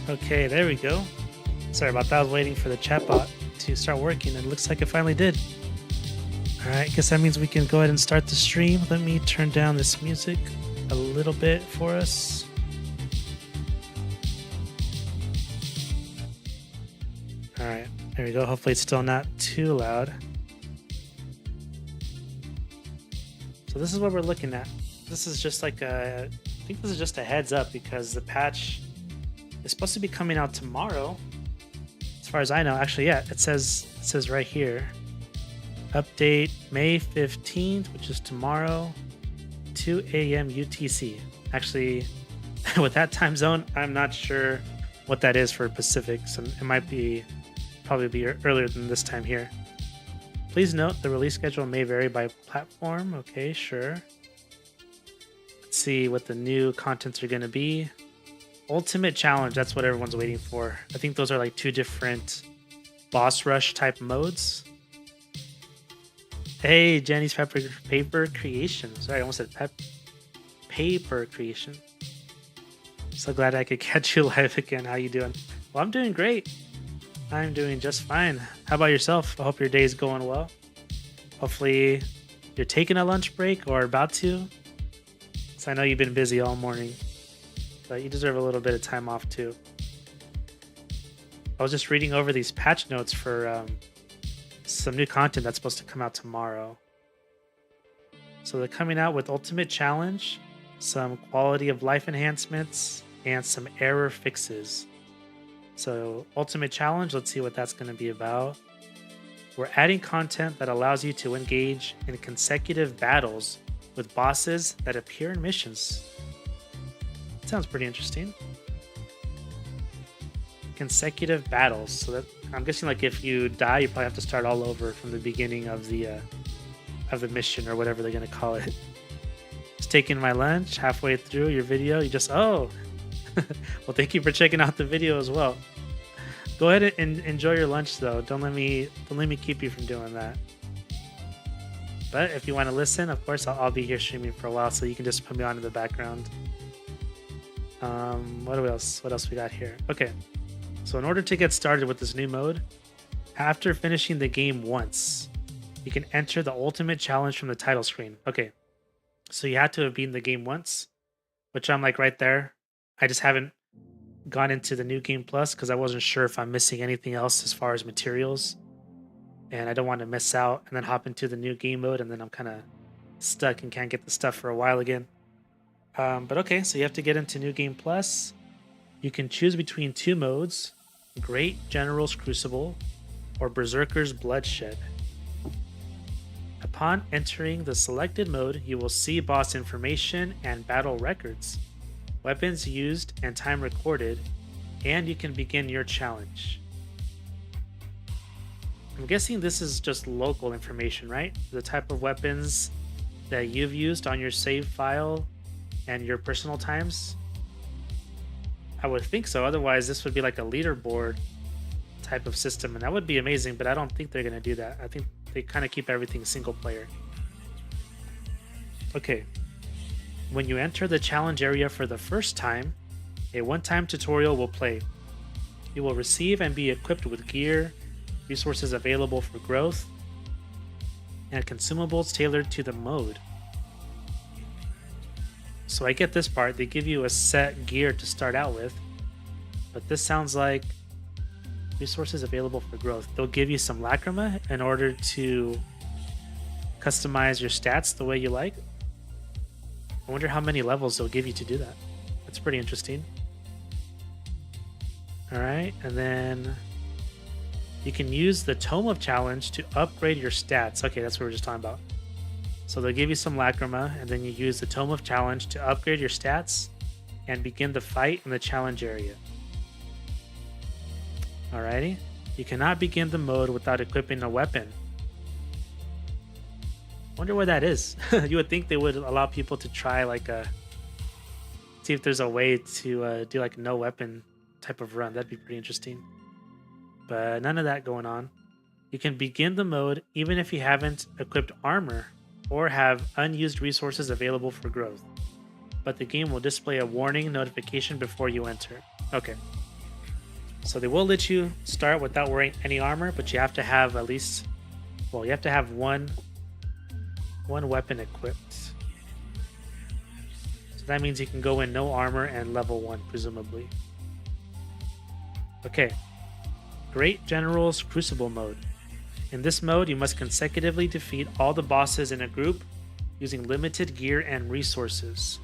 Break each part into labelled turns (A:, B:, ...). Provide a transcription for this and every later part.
A: Okay, there we go. Sorry about that. I was waiting for the chatbot to start working, and it looks like it finally did. All right, guess that means we can go ahead and start the stream. Let me turn down this music a little bit for us. All right, there we go. Hopefully it's still not too loud. So this is what we're looking at. This is just like I think this is just a heads up because the patch is supposed to be coming out tomorrow. As far as I know, actually, yeah, it says right here. Update May 15th, which is tomorrow, 2 a.m. UTC. Actually, with that time zone, I'm not sure what that is for Pacific, so it might probably be earlier than this time here. Please note the release schedule may vary by platform. Okay, sure. Let's see what the new contents are going to be. Ultimate Challenge, that's what everyone's waiting for. I think those are like two different boss rush type modes. Hey, Jenny's paper creation. Sorry, I almost said paper creation. So glad I could catch you live again. How you doing? Well, I'm doing great. I'm doing just fine. How about yourself? I hope your day is going well. Hopefully you're taking a lunch break or about to. So I know you've been busy all morning, but you deserve a little bit of time off too. I was just reading over these patch notes for some new content that's supposed to come out tomorrow. So they're coming out with Ultimate Challenge, some quality of life enhancements, and some error fixes. So Ultimate Challenge, let's see what that's going to be about. We're adding content that allows you to engage in consecutive battles with bosses that appear in missions. Sounds pretty interesting. Consecutive battles. So that I'm guessing like if you die, you probably have to start all over from the beginning of the mission or whatever they're gonna call it. Just taking my lunch halfway through your video. You just well, thank you for checking out the video as well. Go ahead and enjoy your lunch though. Don't let me keep you from doing that. But if you want to listen, of course, I'll be here streaming for a while, so you can just put me on in the background. What else? What else we got here? Okay. So in order to get started with this new mode, after finishing the game once, you can enter the Ultimate Challenge from the title screen. Okay. So you have to have beaten the game once, which I'm like right there. I just haven't gone into the new game plus because I wasn't sure if I'm missing anything else as far as materials. And I don't want to miss out and then hop into the new game mode and then I'm kind of stuck and can't get the stuff for a while again. But okay, so you have to get into New Game Plus. You can choose between two modes, Great General's Crucible or Berserker's Bloodshed. Upon entering the selected mode, you will see boss information and battle records, weapons used and time recorded, and you can begin your challenge. I'm guessing this is just local information, right? The type of weapons that you've used on your save file and your personal times? I would think so. Otherwise, this would be like a leaderboard type of system, and that would be amazing, but I don't think they're going to do that. I think they kind of keep everything single player. Okay. When you enter the challenge area for the first time, a one-time tutorial will play. You will receive and be equipped with gear, resources available for growth, and consumables tailored to the mode. So I get this part. They give you a set gear to start out with, but this sounds like resources available for growth. They'll give you some lacrima in order to customize your stats the way you like. I wonder how many levels they'll give you to do that. That's pretty interesting. All right, and then you can use the Tome of Challenge to upgrade your stats. Okay, that's what we were just talking about. So they'll give you some lacrima, and then you use the Tome of Challenge to upgrade your stats and begin the fight in the challenge area. Alrighty. You cannot begin the mode without equipping a weapon. Wonder where that is. You would think they would allow people to try see if there's a way to do like no weapon type of run. That'd be pretty interesting. But none of that going on. You can begin the mode even if you haven't equipped armor or have unused resources available for growth. But the game will display a warning notification before you enter. Okay. So they will let you start without wearing any armor, but you have to have at least, well, you have to have one weapon equipped. So that means you can go in no armor and level 1, presumably. Okay. Great General's Crucible mode. In this mode, you must consecutively defeat all the bosses in a group using limited gear and resources.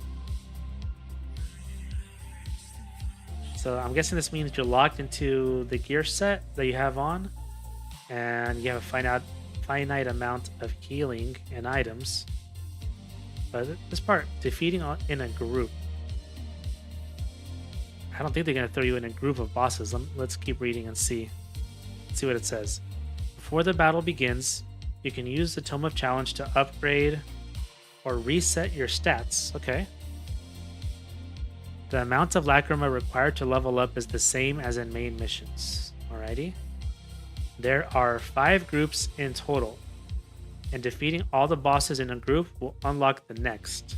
A: So I'm guessing this means you're locked into the gear set that you have on, and you have a finite amount of healing and items. But this part, defeating in a group. I don't think they're going to throw you in a group of bosses. Let's keep reading and see what it says. Before the battle begins, you can use the Tome of Challenge to upgrade or reset your stats. Okay. The amount of lacrima required to level up is the same as in main missions. Alrighty. There are 5 groups in total, and defeating all the bosses in a group will unlock the next.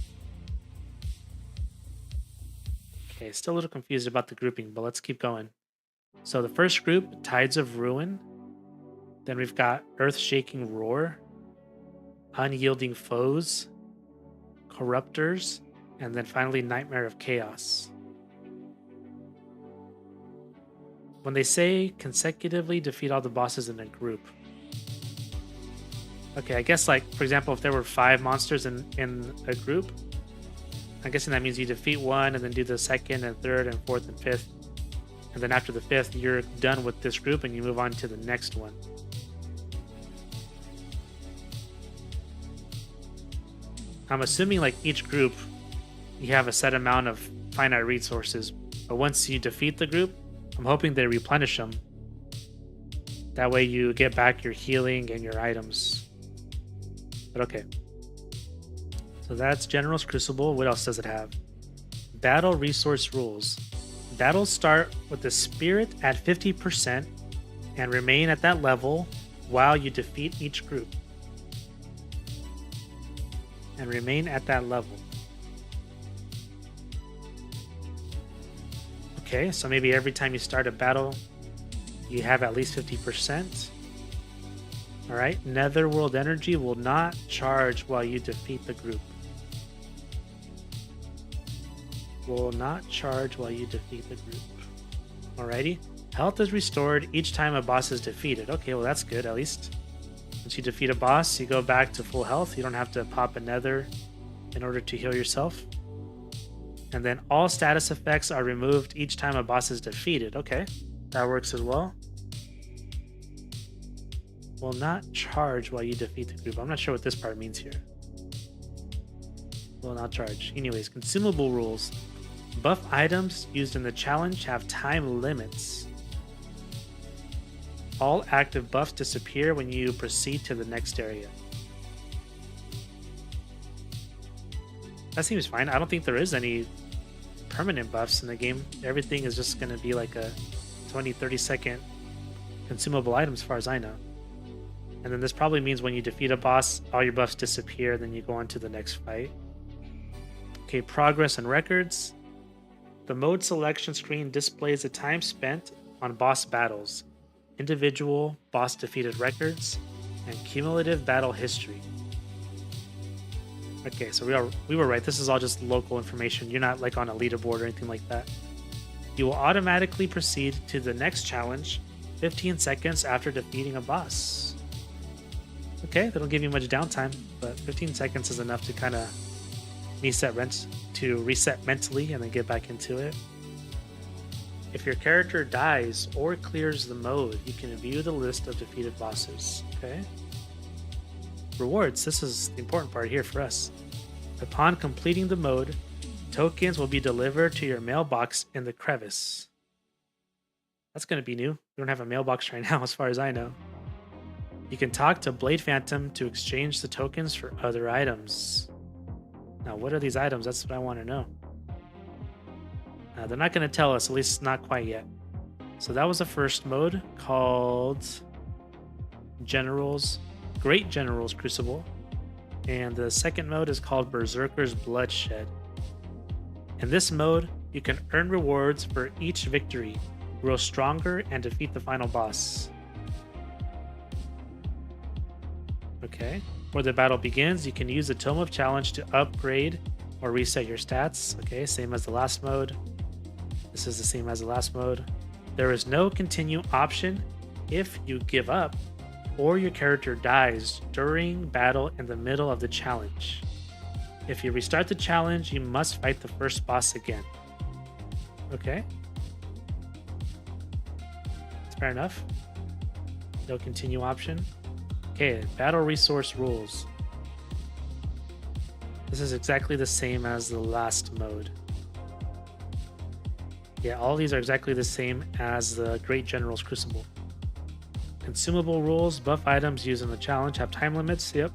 A: Okay, still a little confused about the grouping, but let's keep going. So the first group, Tides of Ruin. Then we've got Earth-Shaking Roar, Unyielding Foes, Corruptors, and then finally Nightmare of Chaos. When they say consecutively defeat all the bosses in a group. Okay, I guess, like, for example, if there were 5 monsters in a group, I'm guessing that means you defeat one and then do the second and third and fourth and fifth. And then after the 5th, you're done with this group and you move on to the next one. I'm assuming, like, each group, you have a set amount of finite resources. But once you defeat the group, I'm hoping they replenish them. That way you get back your healing and your items. But okay. So that's General's Crucible. What else does it have? Battle resource rules. Battles start with the spirit at 50% and remain at that level while you defeat each group. And remain at that level. Okay, so maybe every time you start a battle, you have at least 50%. Alright, Netherworld energy will not charge while you defeat the group. Will not charge while you defeat the group. Alrighty. Health is restored each time a boss is defeated. Okay, well that's good, at least. Once you defeat a boss, you go back to full health. You don't have to pop a nether in order to heal yourself. And then all status effects are removed each time a boss is defeated. Okay, that works as well. Will not charge while you defeat the group. I'm not sure what this part means here. Will not charge. Anyways, consumable rules. Buff items used in the challenge have time limits. All active buffs disappear when you proceed to the next area. That seems fine. I don't think there is any permanent buffs in the game. Everything is just going to be like a 20-30 second consumable item as far as I know. And then this probably means when you defeat a boss, all your buffs disappear, then you go on to the next fight. Okay, progress and records. The mode selection screen displays the time spent on boss battles, individual boss defeated records, and cumulative battle history. Okay, so we were right. This is all just local information. You're not like on a leaderboard or anything like that. You will automatically proceed to the next challenge 15 seconds after defeating a boss. Okay, they don't give you much downtime, but 15 seconds is enough to kind of reset mentally and then get back into it. If your character dies or clears the mode, you can view the list of defeated bosses. Okay. Rewards. This is the important part here for us. Upon completing the mode, tokens will be delivered to your mailbox in the crevice. That's going to be new. We don't have a mailbox right now as far as I know. You can talk to Blade Phantom to exchange the tokens for other items. Now, what are these items? That's what I want to know. They're not going to tell us, at least not quite yet. So that was the first mode, called Great General's Crucible. And the second mode is called Berserker's Bloodshed. In this mode, you can earn rewards for each victory, grow stronger, and defeat the final boss. Okay. Before the battle begins, you can use the Tome of Challenge to upgrade or reset your stats. Okay, same as the last mode. This is the same as the last mode. There is no continue option if you give up or your character dies during battle in the middle of the challenge. If you restart the challenge, you must fight the first boss again. Okay. It's fair enough. No continue option. Okay, battle resource rules. This is exactly the same as the last mode. Yeah, all these are exactly the same as the Great General's Crucible. Consumable rules, buff items used in the challenge have time limits. Yep.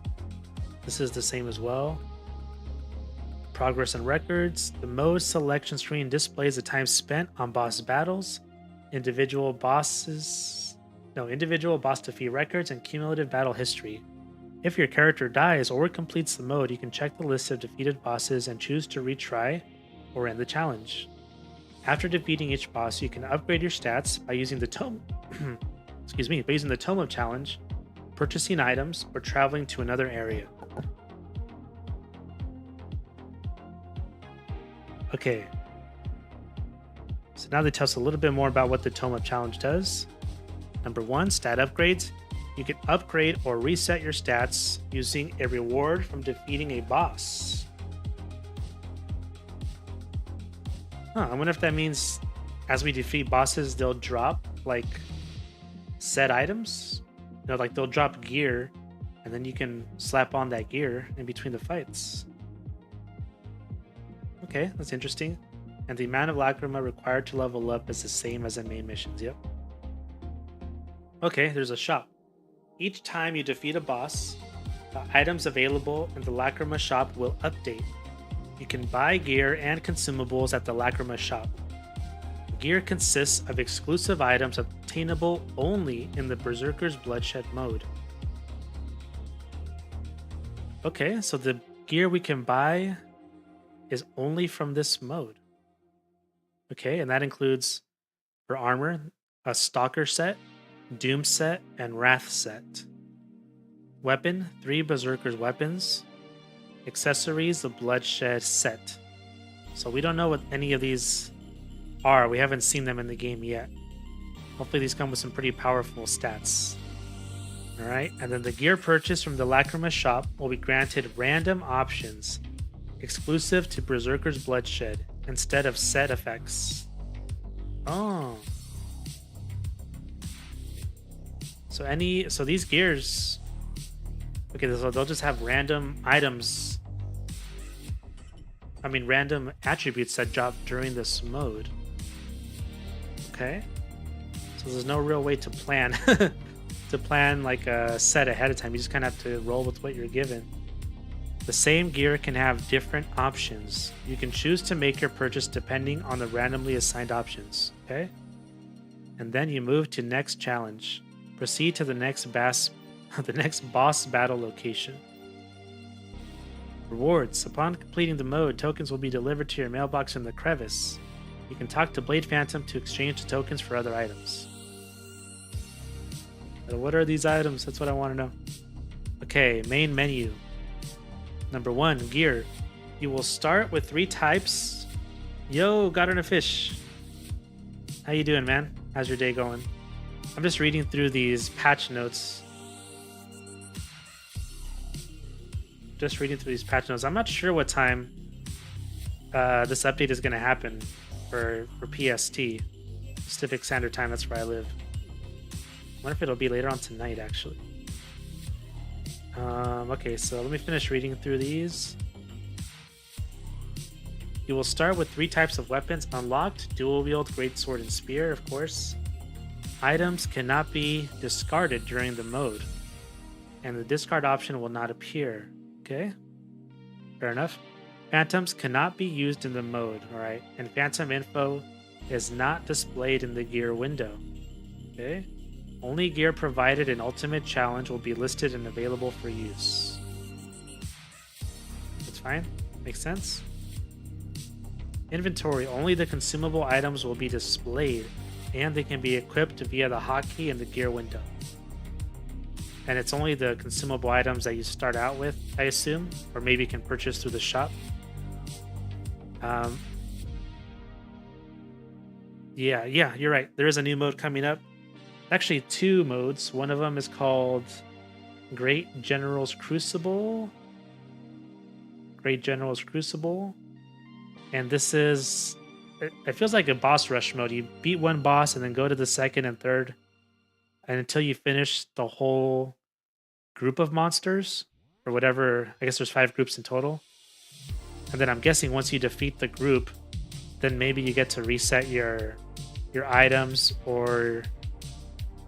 A: This is the same as well. Progress and records. The mode selection screen displays the time spent on boss battles, individual boss defeat records, and cumulative battle history. If your character dies or completes the mode, you can check the list of defeated bosses and choose to retry or end the challenge. After defeating each boss, you can upgrade your stats by using the Tome by using the Tome of Challenge, purchasing items, or traveling to another area. Okay. So now they tell us a little bit more about what the Tome of Challenge does. Number 1, stat upgrades. You can upgrade or reset your stats using a reward from defeating a boss. I wonder if that means as we defeat bosses, they'll drop like set items. Like they'll drop gear and then you can slap on that gear in between the fights. Okay, that's interesting. And the amount of lacrima required to level up is the same as in main missions. Yep. Okay, there's a shop. Each time you defeat a boss, the items available in the lacrima shop will update. You can buy gear and consumables at the lacrima shop. Gear consists of exclusive items obtainable only in the Berserker's Bloodshed mode. Okay, so the gear we can buy is only from this mode. Okay, and that includes for armor, a Stalker set, Doom set, and Wrath set. Weapon, 3 Berserker's weapons. Accessories, the Bloodshed set. So we don't know what any of these are. We haven't seen them in the game yet. Hopefully these come with some pretty powerful stats. Alright, and then the gear purchased from the Lacrima shop will be granted random options exclusive to Berserker's Bloodshed instead of set effects. Oh. So these gears, okay, so they'll just have random items. Random attributes that drop during this mode. Okay. So there's no real way to plan to plan like a set ahead of time. You just kind of have to roll with what you're given. The same gear can have different options. You can choose to make your purchase depending on the randomly assigned options. Okay. And then you move to next challenge. Proceed to the next boss battle location. Rewards. Upon completing the mode, tokens will be delivered to your mailbox in the crevice. You can talk to Blade Phantom to exchange the tokens for other items. What are these items? That's what I want to know. Okay, main menu. Number 1, gear. You will start with 3 types. Yo, got on a fish. How you doing, man? How's your day going? I'm just reading through these patch notes. I'm not sure what time this update is going to happen for PST. Pacific Standard Time, that's where I live. I wonder if it'll be later on tonight, actually. Okay, so let me finish reading through these. You will start with 3 types of weapons unlocked. Dual wield, greatsword, and spear, of course. Items cannot be discarded during the mode, and the discard option will not appear. Okay, fair enough. Phantoms cannot be used in the mode, alright? And phantom info is not displayed in the gear window. Okay, only gear provided in Ultimate Challenge will be listed and available for use. That's fine, makes sense. Inventory, only the consumable items will be displayed. and they can be equipped via the hotkey in the gear window. And it's only the consumable items that you start out with, I assume, or maybe you can purchase through the shop. Yeah, you're right. There is a new mode coming up. Actually, two modes. One of them is called Great General's Crucible. Great General's Crucible. And this is... It feels like a boss rush mode. You beat one boss and then go to the second and third. And until you finish the whole group of monsters. Or whatever. I guess there's 5 groups in total. And then I'm guessing once you defeat the group, then maybe you get to reset your items or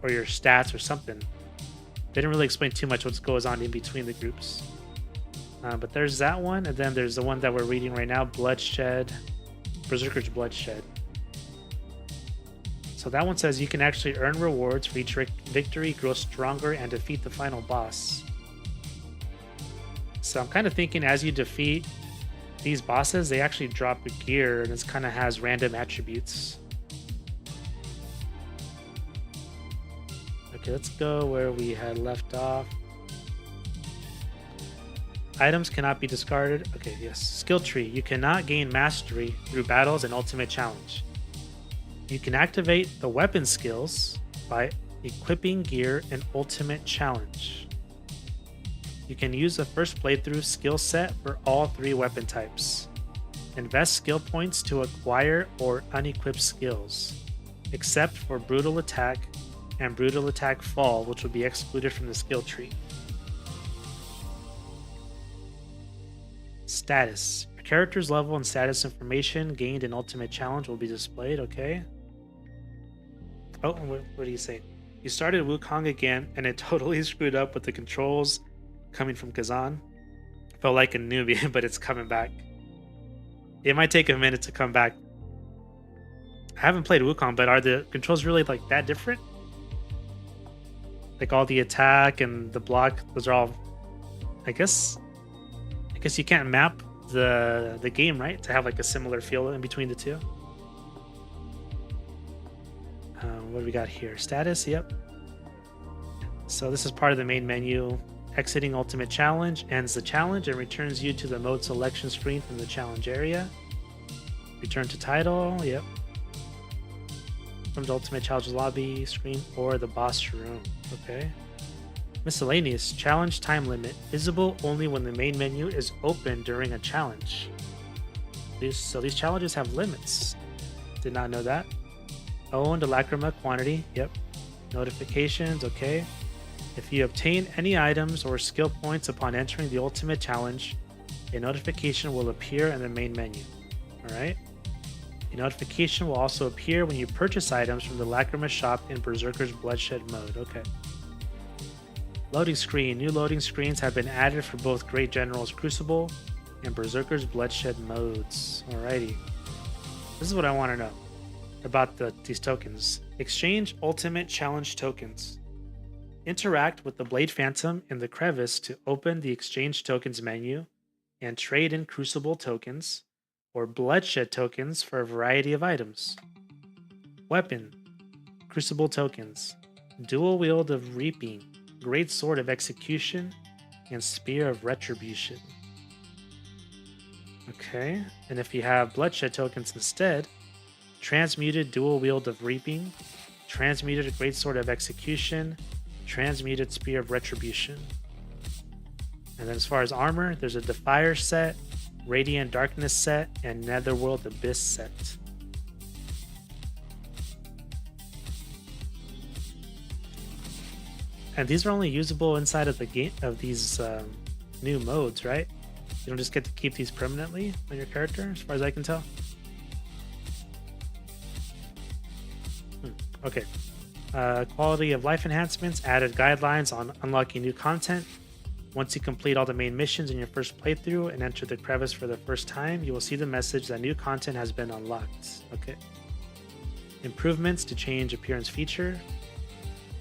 A: your stats or something. They didn't really explain too much what goes on in between the groups. But there's that one, and then there's the one that we're reading right now, Bloodshed, Berserker's Bloodshed. So that one says you can actually earn rewards for each victory, grow stronger, and defeat the final boss. So I'm kind of thinking as you defeat these bosses, they actually drop a gear, and it kind of has random attributes. Okay, let's go where we had left off. Items cannot be discarded. Okay, yes. Skill tree. You cannot gain mastery through battles and ultimate challenge. You can activate the weapon skills by equipping gear in ultimate challenge. You can use the first playthrough skill set for all 3 weapon types. Invest skill points to acquire or unequip skills, except for brutal attack and brutal attack fall, which will be excluded from the skill tree. Status. Your character's level and status information gained in Ultimate Challenge will be displayed, okay? Oh, what do you say? You started Wukong again, and it totally screwed up with the controls coming from Khazan. Felt like a newbie, but it's coming back. It might take a minute to come back. I haven't played Wukong, but are the controls really like that different? Like all the attack and the block, those are all... I guess you can't map the game, right? To have like a similar feel in between the two. What do we got here? Status, yep. So this is part of the main menu. Exiting Ultimate Challenge ends the challenge and returns you to the mode selection screen from the challenge area. Return to title, yep. From the Ultimate Challenge lobby screen or the boss room, okay. Miscellaneous. Challenge time limit. Visible only when the main menu is open during a challenge. So these challenges have limits. Did not know that. Owned Lacrima quantity, yep. Notifications, okay. If you obtain any items or skill points upon entering the Ultimate Challenge, a notification will appear in the main menu. Alright. A notification will also appear when you purchase items from the Lacrima shop in Berserker's Bloodshed mode. Okay. Loading screen. New loading screens have been added for both Great General's Crucible and Berserker's Bloodshed modes. Alrighty. This is what I want to know about these tokens. Exchange Ultimate Challenge tokens. Interact with the Blade Phantom in the crevice to open the Exchange Tokens menu and trade in Crucible tokens or Bloodshed tokens for a variety of items. Weapon. Crucible tokens. Dual Wield of Reaping, Great Sword of Execution, and Spear of Retribution. Okay, and if you have Bloodshed tokens instead, Transmuted Dual Wield of Reaping, Transmuted Great Sword of Execution, Transmuted Spear of Retribution. And then as far as armor, there's a Defier set, Radiant Darkness set, and Netherworld Abyss set. And these are only usable inside of the game of these new modes, right? You don't just get to keep these permanently on your character, as far as I can tell. Okay. Quality of life enhancements, added guidelines on unlocking new content. Once you complete all the main missions in your first playthrough and enter the crevice for the first time, you will see the message that new content has been unlocked. Okay. Improvements to change appearance feature.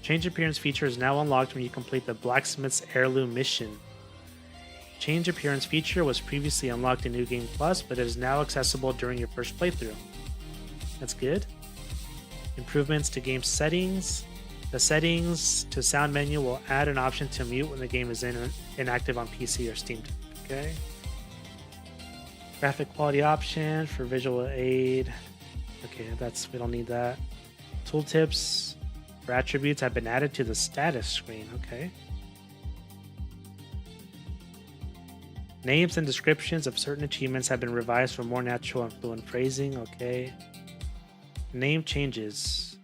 A: Change appearance feature is now unlocked when you complete the Blacksmith's Heirloom mission. Change appearance feature was previously unlocked in New Game Plus, but it is now accessible during your first playthrough. That's good. Improvements to game settings. The settings to sound menu will add an option to mute when the game is inactive on PC or Steam. Okay. Graphic quality option for visual aid. Okay, we don't need that. Tooltips for attributes have been added to the status screen. Okay. Names and descriptions of certain achievements have been revised for more natural and fluent phrasing. Okay. Name changes.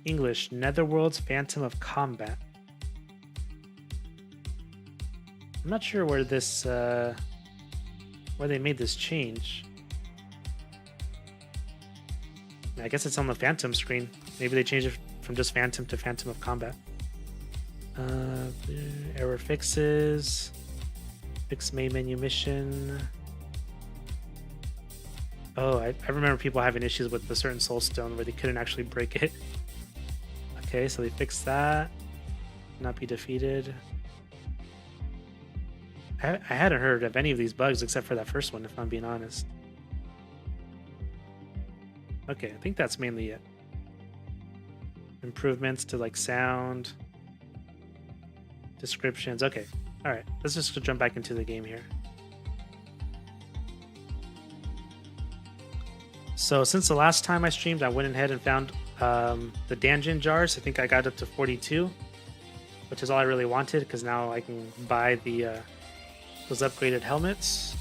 A: English, Netherworld's Phantom of Combat. I'm not sure where this, where they made this change. I guess it's on the Phantom screen. Maybe they changed it from just Phantom to Phantom of Combat. Error fixes. Fix main menu mission. Oh, I remember people having issues with the certain soulstone where they couldn't actually break it. Okay, so they fixed that. Not be defeated. I hadn't heard of any of these bugs except for that first one, if I'm being honest. Okay, I think that's mainly it. Improvements to like sound, descriptions. Okay, all right. Let's just jump back into the game here. So since the last time I streamed, I went ahead and found the dungeon jars. I think I got up to 42, which is all I really wanted because now I can buy the those upgraded helmets.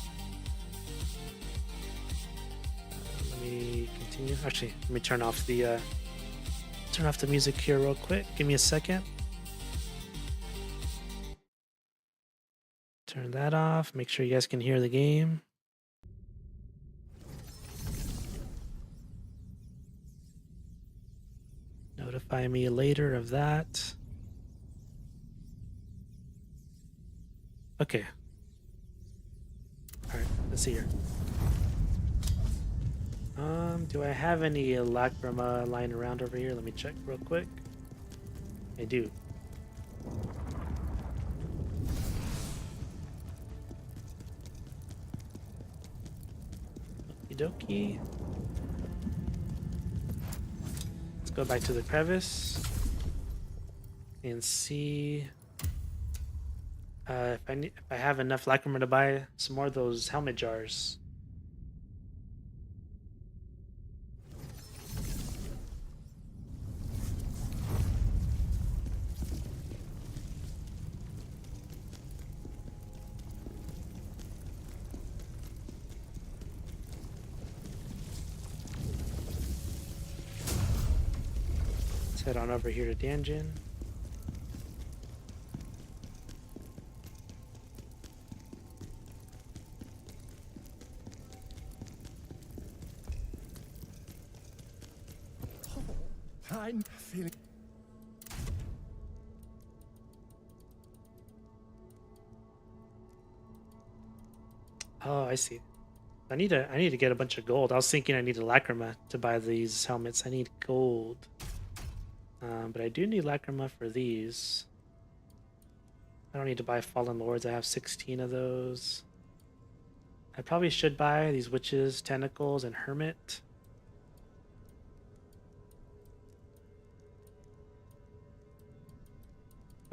A: Let me continue. Actually, let me turn off the music here real quick. Give me a second. Turn that off. Make sure you guys can hear the game. Notify me later of that. Okay. All right, let's see here. Do I have any lacrima lying around over here? Let me check real quick. I do. Okie dokie. Let's go back to the crevice and see if I have enough lacrima to buy some more of those helmet jars. Head on over here to dungeon.
B: I'm feeling.
A: Oh, I see. I need to get a bunch of gold. I was thinking I need a lacrima to buy these helmets. I need gold. But I do need lacrima for these. I don't need to buy Fallen Lords. I have 16 of those. I probably should buy these Witches, Tentacles, and Hermit.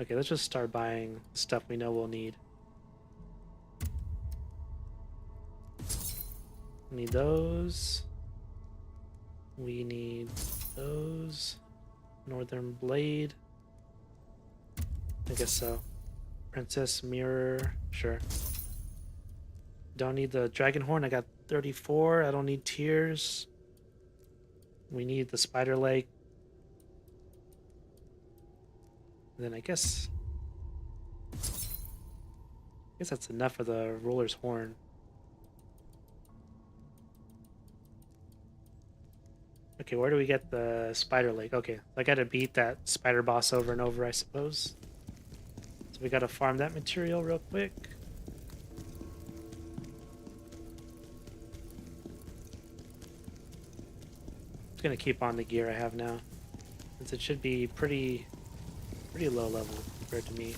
A: Okay, let's just start buying stuff we know we'll need. We need those. We need those. Northern Blade. I guess so. Princess Mirror. Sure. Don't need the Dragon Horn. I got 34. I don't need Tears. We need the Spider Leg. And then I guess that's enough of the Ruler's Horn. Okay, where do we get the Spider Leg? Okay, I gotta beat that spider boss over and over, I suppose. So we gotta farm that material real quick. I'm gonna keep on the gear I have now, since it should be pretty low level compared to me.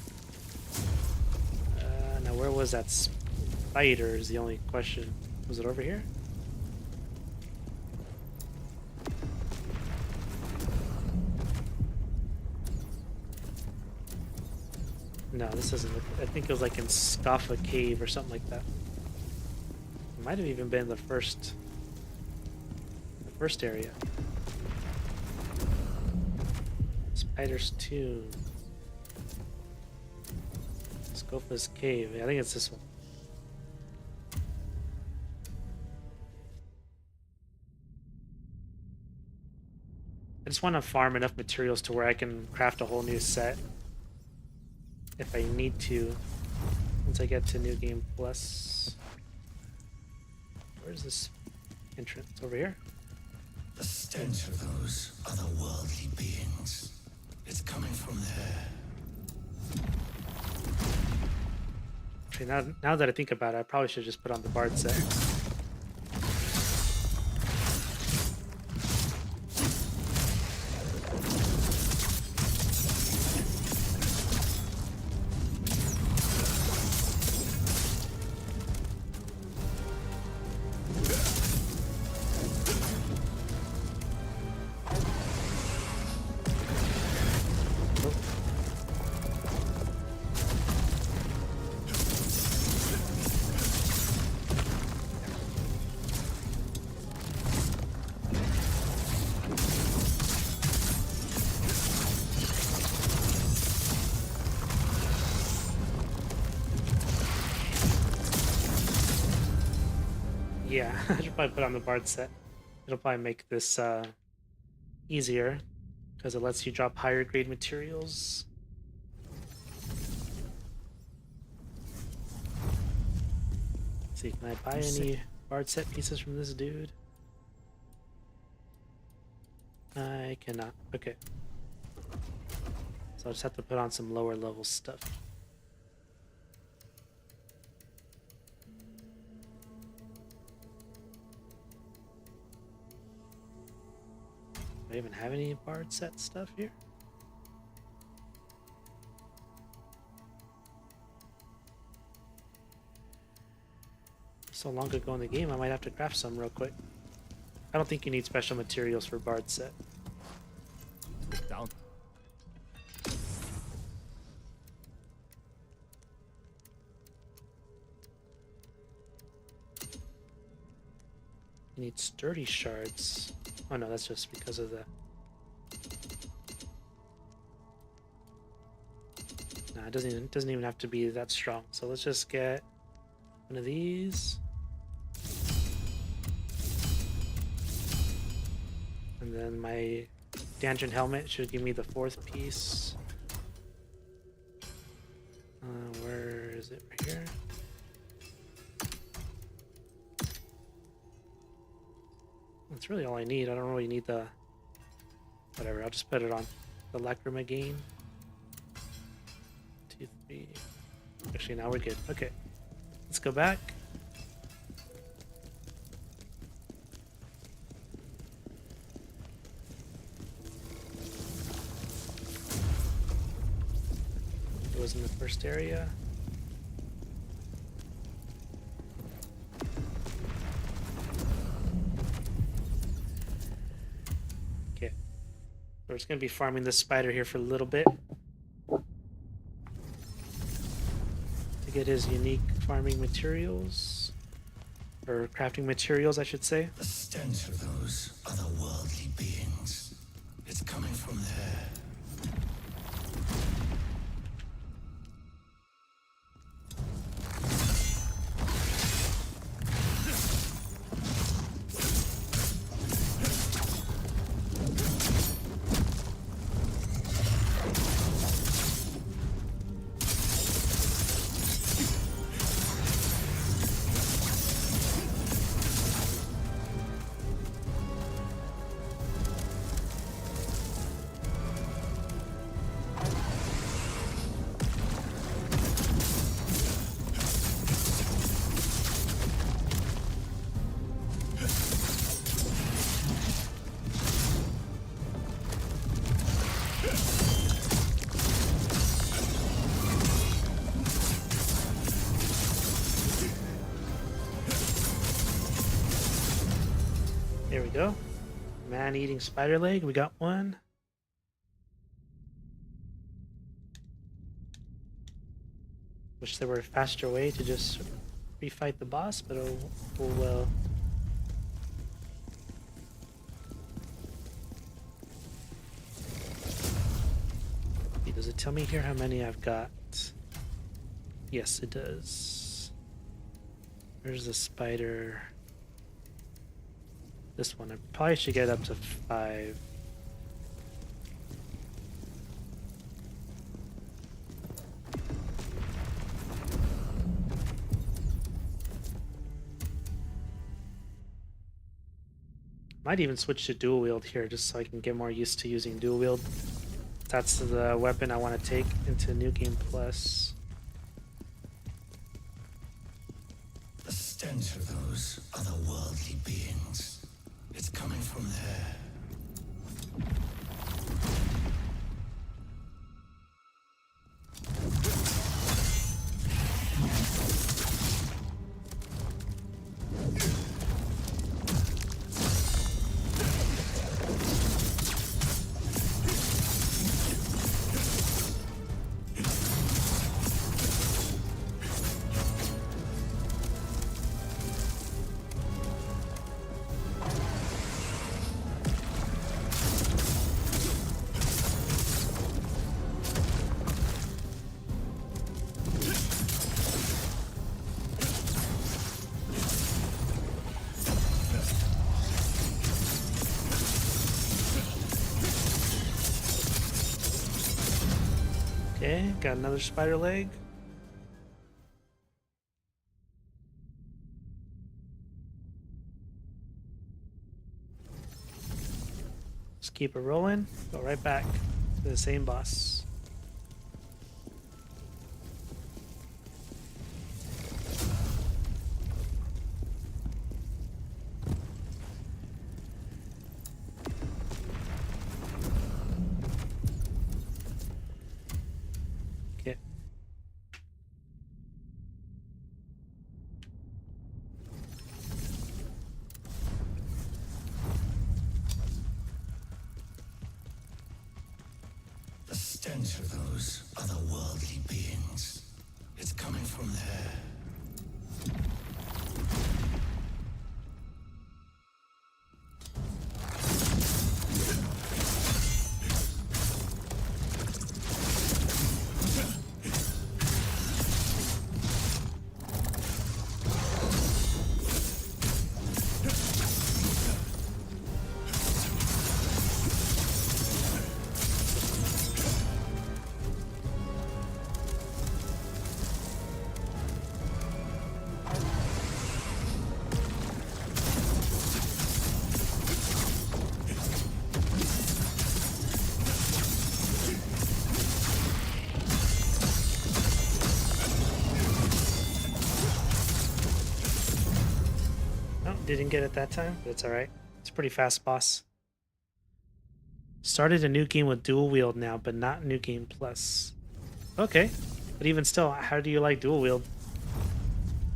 A: Now where was that spider is the only question. Was it over here? No, this doesn't look. I think it was like in Scaffa Cave or something like that. It might have even been the first area. Spider's Tomb. Scopa's Cave. I think it's this one. I just want to farm enough materials to where I can craft a whole new set if I need to once I get to New Game Plus. Where's this entrance? Over here?
B: The stench of those otherworldly beings. It's coming from there.
A: Actually, now that I think about it, I probably should just put on the Bard set. Yeah, I should probably put on the Bard set. It'll probably make this easier because it lets you drop higher grade materials. Let's see, can I buy any Bard set pieces from this dude? I cannot. Okay. So I'll just have to put on some lower level stuff. Do I even have any Bard set stuff here? So long ago in the game, I might have to craft some real quick. I don't think you need special materials for Bard set.
B: Down.
A: You need sturdy shards. Oh no, that's just because of the... No, it doesn't even have to be that strong. So let's just get one of these. And then my Danjin helmet should give me the 4th piece. Where is it? Right here. That's really all I need. I don't really need the... Whatever, I'll just put it on. The Lacrima gain. 2, 3... Actually, now we're good. Okay. Let's go back. It was in the first area. Okay. We're just going to be farming this spider here for a little bit. To get his unique farming materials. Or crafting materials, I should say.
B: The stench of those otherworldly beings. It's coming from there.
A: There we go. Man-eating spider leg. We got one. Wish there were a faster way to just refight the boss, but oh well. Does it tell me here how many I've got? Yes, it does. Where's the spider? This one. I probably should get up to 5. Might even switch to dual wield here just so I can get more used to using dual wield. That's the weapon I want to take into New Game Plus.
B: The stench of those otherworldly beings. It's coming from there.
A: Okay, got another spider leg. Just keep it rolling. Go right back to the same boss. Okay.
B: The stench of those otherworldly beings. It's coming from there.
A: Didn't get it that time, but it's alright. It's a pretty fast boss. Started a new game with dual wield now, but not New Game Plus. Okay, but even still, how do you like dual wield?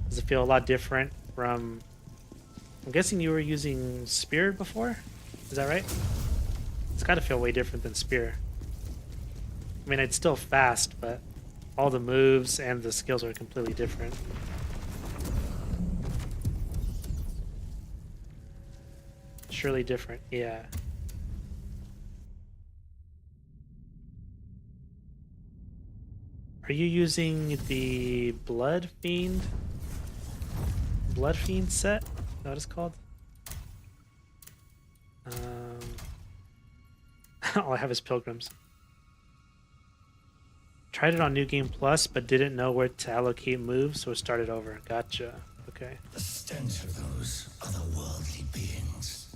A: Does it feel a lot different from... I'm guessing you were using Spear before? Is that right? It's gotta feel way different than Spear. I mean, it's still fast, but all the moves and the skills are completely different. Surely different, yeah. Are you using the Blood Fiend set? Is that what it's called? All I have is Pilgrims. Tried it on New Game Plus, but didn't know where to allocate moves, so started over. Gotcha. Okay.
B: The stench of those otherworldly beings.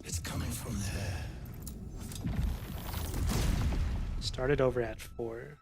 B: It's coming from there.
A: Started over at 4.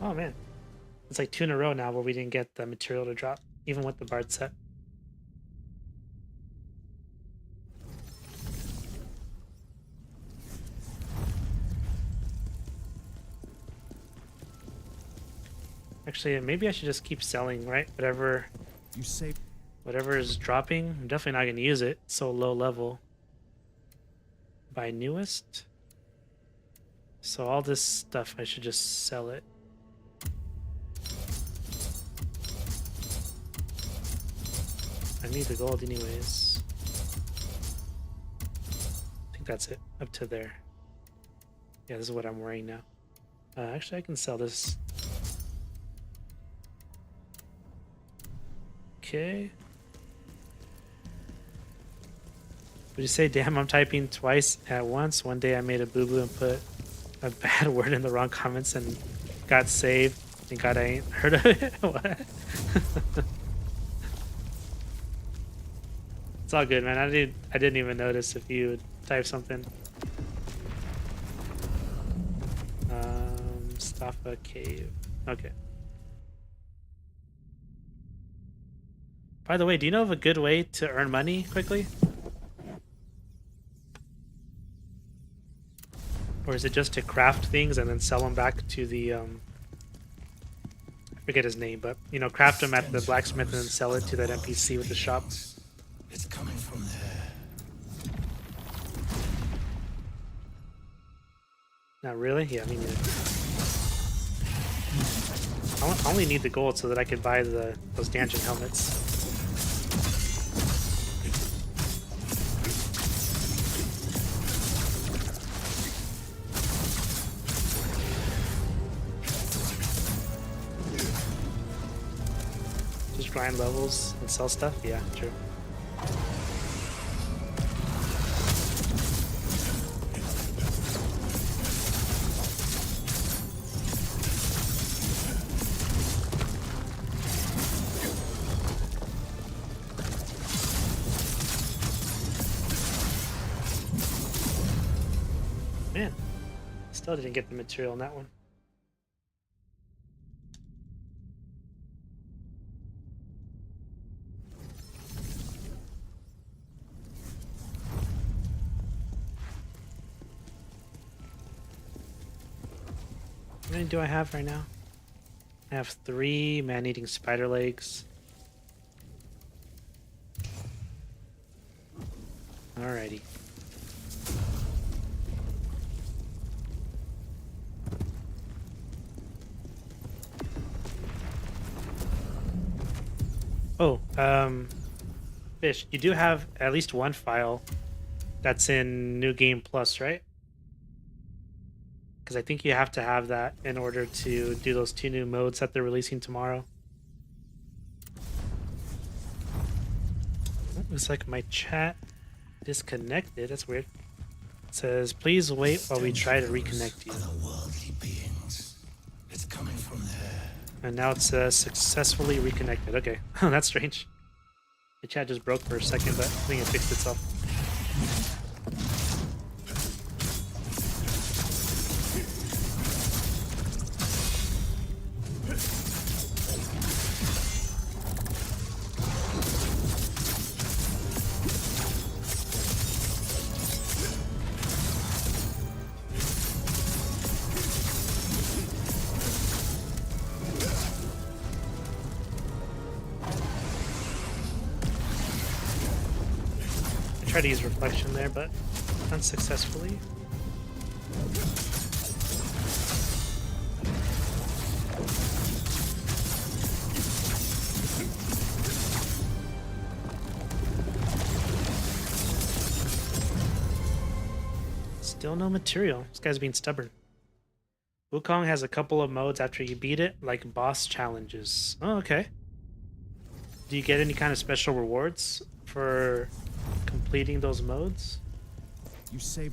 A: Oh man, it's like 2 in a row now where we didn't get the material to drop, even with the Bard set. Actually, maybe I should just keep selling, right?
C: You say
A: Whatever is dropping, I'm definitely not going to use it. It's so low level. Buy newest. So all this stuff, I should just sell it. I need the gold anyways. I think that's it. Up to there. Yeah, this is what I'm wearing now. Actually, I can sell this. Okay. Would you say, damn, I'm typing twice at once? One day I made a boo-boo and put a bad word in the wrong comments and got saved. Thank God I ain't heard of it. What? It's all good, man. I didn't even notice if you type something. Staffa Cave. Okay. By the way, do you know of a good way to earn money quickly? Or is it just to craft things and then sell them back to the, I forget his name, but, you know, craft them at the blacksmith and then sell it to that NPC with the shop?
B: It's coming from there.
A: Not really? Yeah, me neither. I only need the gold so that I could buy those dungeon helmets. Just grind levels and sell stuff? Yeah, true. Man, still didn't get the material on that one. How many do I have right now? I have 3 man-eating spider legs. Alrighty. Oh, Fish, you do have at least one file that's in New Game Plus, right? Because I think you have to have that in order to do those 2 new modes that they're releasing tomorrow. Oh, looks like my chat disconnected. That's weird. It says, please wait while we try to reconnect you.
B: Otherworldly beings. It's coming from there.
A: And now it's successfully reconnected. Okay, oh, that's strange. The chat just broke for a second, but I think it fixed itself. Try to use reflection there, but unsuccessfully. Still no material. This guy's being stubborn. Wukong has a couple of modes after you beat it, like boss challenges. Oh, okay. Do you get any kind of special rewards for completing those modes?
C: you say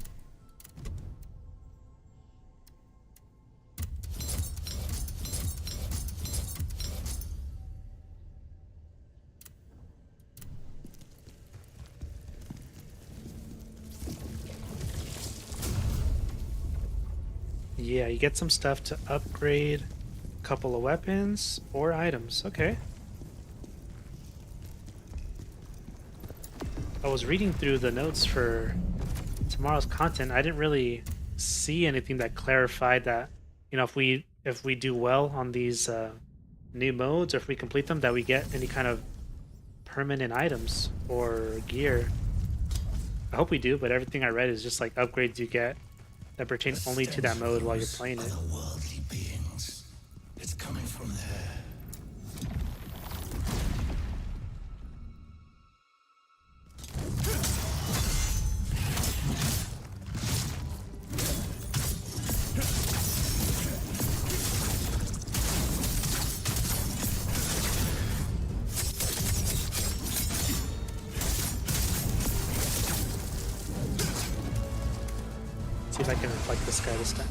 A: Yeah, you get some stuff to upgrade. Couple of weapons or items. Okay. I was reading through the notes for tomorrow's content. I didn't really see anything that clarified that, you know, if we do well on these new modes, or if we complete them, that we get any kind of permanent items or gear. I hope we do, but everything I read is just like upgrades you get that pertain only to that mode while you're playing it.
B: Otherworldly beings. It's coming from there.
A: See if I can reflect this guy this time.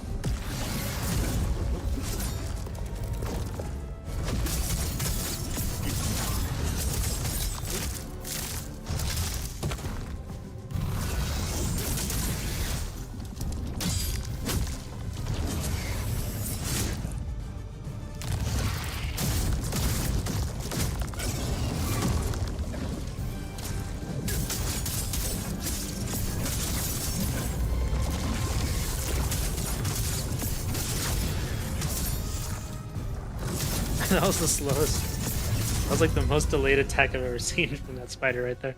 A: That was the slowest. That was like the most delayed attack I've ever seen from that spider right there.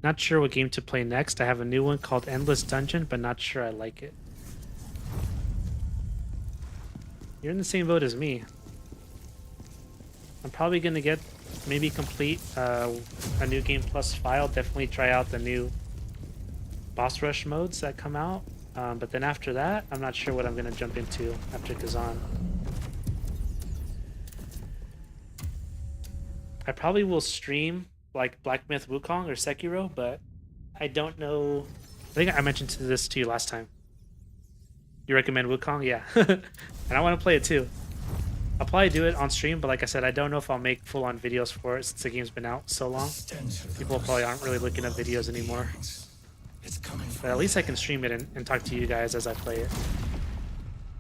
A: Not sure what game to play next. I have a new one called Endless Dungeon, but not sure I like it. You're in the same boat as me. I'm probably gonna get, maybe complete a new game plus file. Definitely try out the new boss rush modes that come out. But then after that, I'm not sure what I'm going to jump into after Khazan. I probably will stream like Black Myth Wukong or Sekiro, but I don't know. I think I mentioned this to you last time. You recommend Wukong? Yeah. And I want to play it too. I'll probably do it on stream, but like I said, I don't know if I'll make full-on videos for it since the game's been out so long. People probably aren't really looking at videos anymore. But at least I can stream it and talk to you guys as I play it.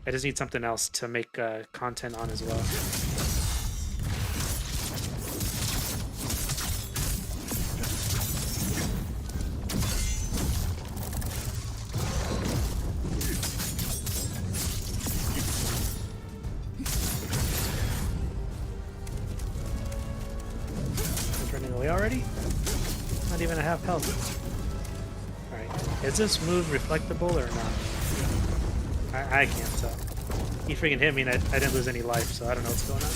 A: I just need something else to make content on as well. He's running away already? Not even a half health. Is this move reflectable or not? I can't tell. He freaking hit me and I didn't lose any life, so I don't know what's going on.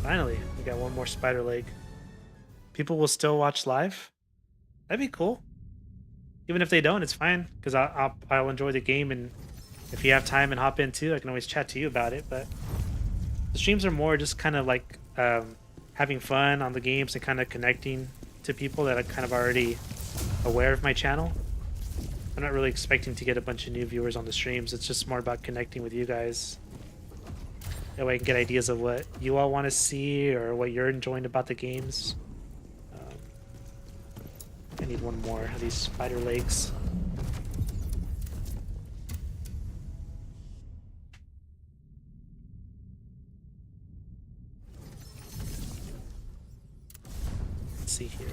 A: Finally, we got one more spider leg. People will still watch live? That'd be cool. Even if they don't, it's fine, because I'll enjoy the game, and if you have time and hop in too, I can always chat to you about it. But the streams are more just kind of like having fun on the games and kind of connecting to people that are kind of already aware of my channel. I'm not really expecting to get a bunch of new viewers on the streams. It's just more about connecting with you guys. That way I can get ideas of what you all want to see or what you're enjoying about the games. I need one more of these spider legs. Let's see here.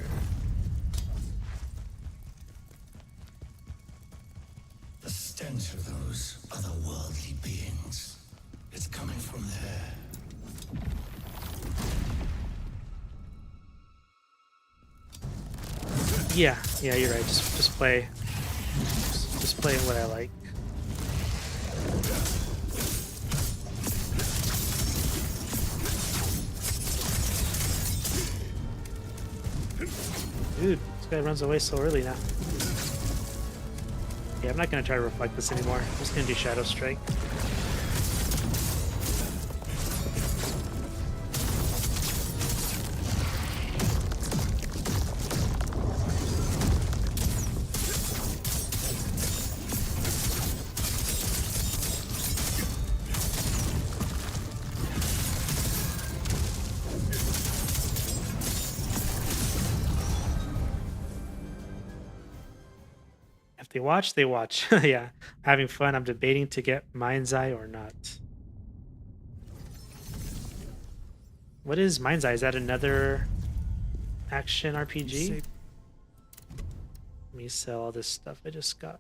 B: The stench of those otherworldly beings. It's coming from there.
A: Yeah, you're right. Just play. Just play what I like. Dude, this guy runs away so early now. Yeah, I'm not gonna try to reflect this anymore. I'm just gonna do Shadow Strike. If they watch, they watch. Yeah, having fun. I'm debating to get Mind's Eye or not. What is Mind's Eye? Is that another action
C: You
A: RPG?
C: saved.
A: Let me sell all this stuff I just got.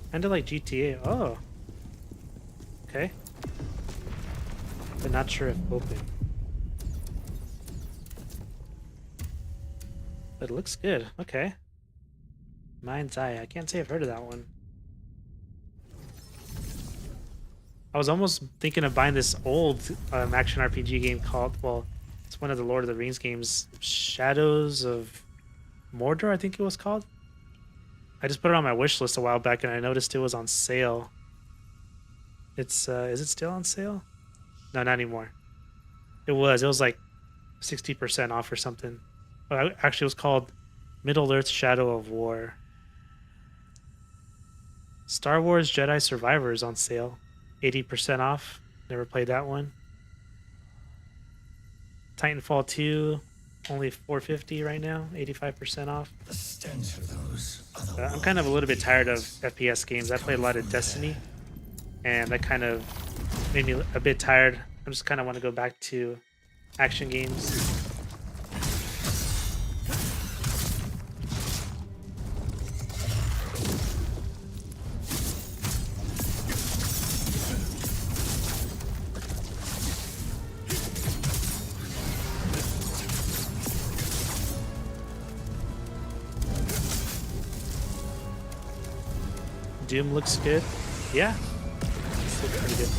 A: Kinda like GTA. Oh. Okay. But not sure if open. But it looks good. Okay. Mind's Eye. I can't say I've heard of that one. I was almost thinking of buying this old action RPG game called, well, it's one of the Lord of the Rings games, Shadows of Mordor, I think it was called. I just put it on my wish list a while back and I noticed it was on sale. It's, is it still on sale? No, not anymore. It was like 60% off or something. Well, actually, it was called Middle Earth Shadow of War. Star Wars Jedi Survivor is on sale. 80% off. Never played that one. Titanfall 2, only $450 right now. 85% off.
B: The stench of those
A: I'm kind of a little bit tired of
B: beings.
A: FPS games. I played a lot of
B: From
A: Destiny,
B: there.
A: and that kind of made me a bit tired. I just kind of want to go back to action games. Doom looks good. Yeah, it's looks pretty good.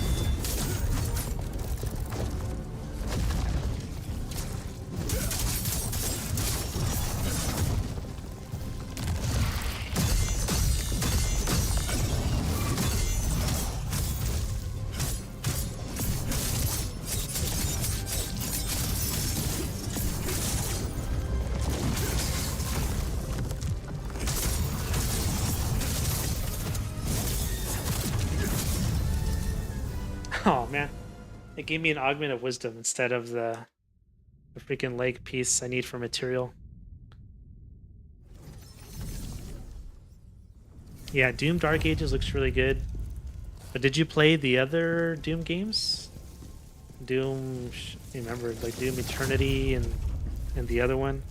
A: Oh man, it gave me an augment of wisdom instead of the freaking leg piece I need for material. Yeah, Doom Dark Ages looks really good. But did you play the other Doom games? Doom, I remember like Doom Eternity and the other one.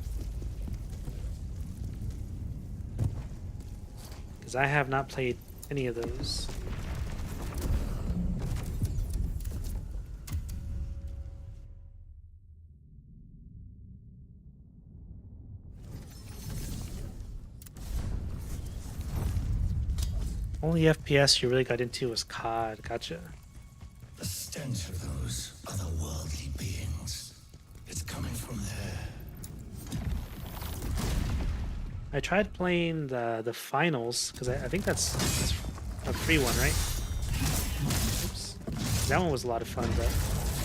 A: Because I have not played any of those. Only FPS you really got into was COD. Gotcha.
B: The stench of those otherworldly beings. It's coming from there.
A: I tried playing the finals because I think that's a free one, right? Oops. That one was a lot of fun, but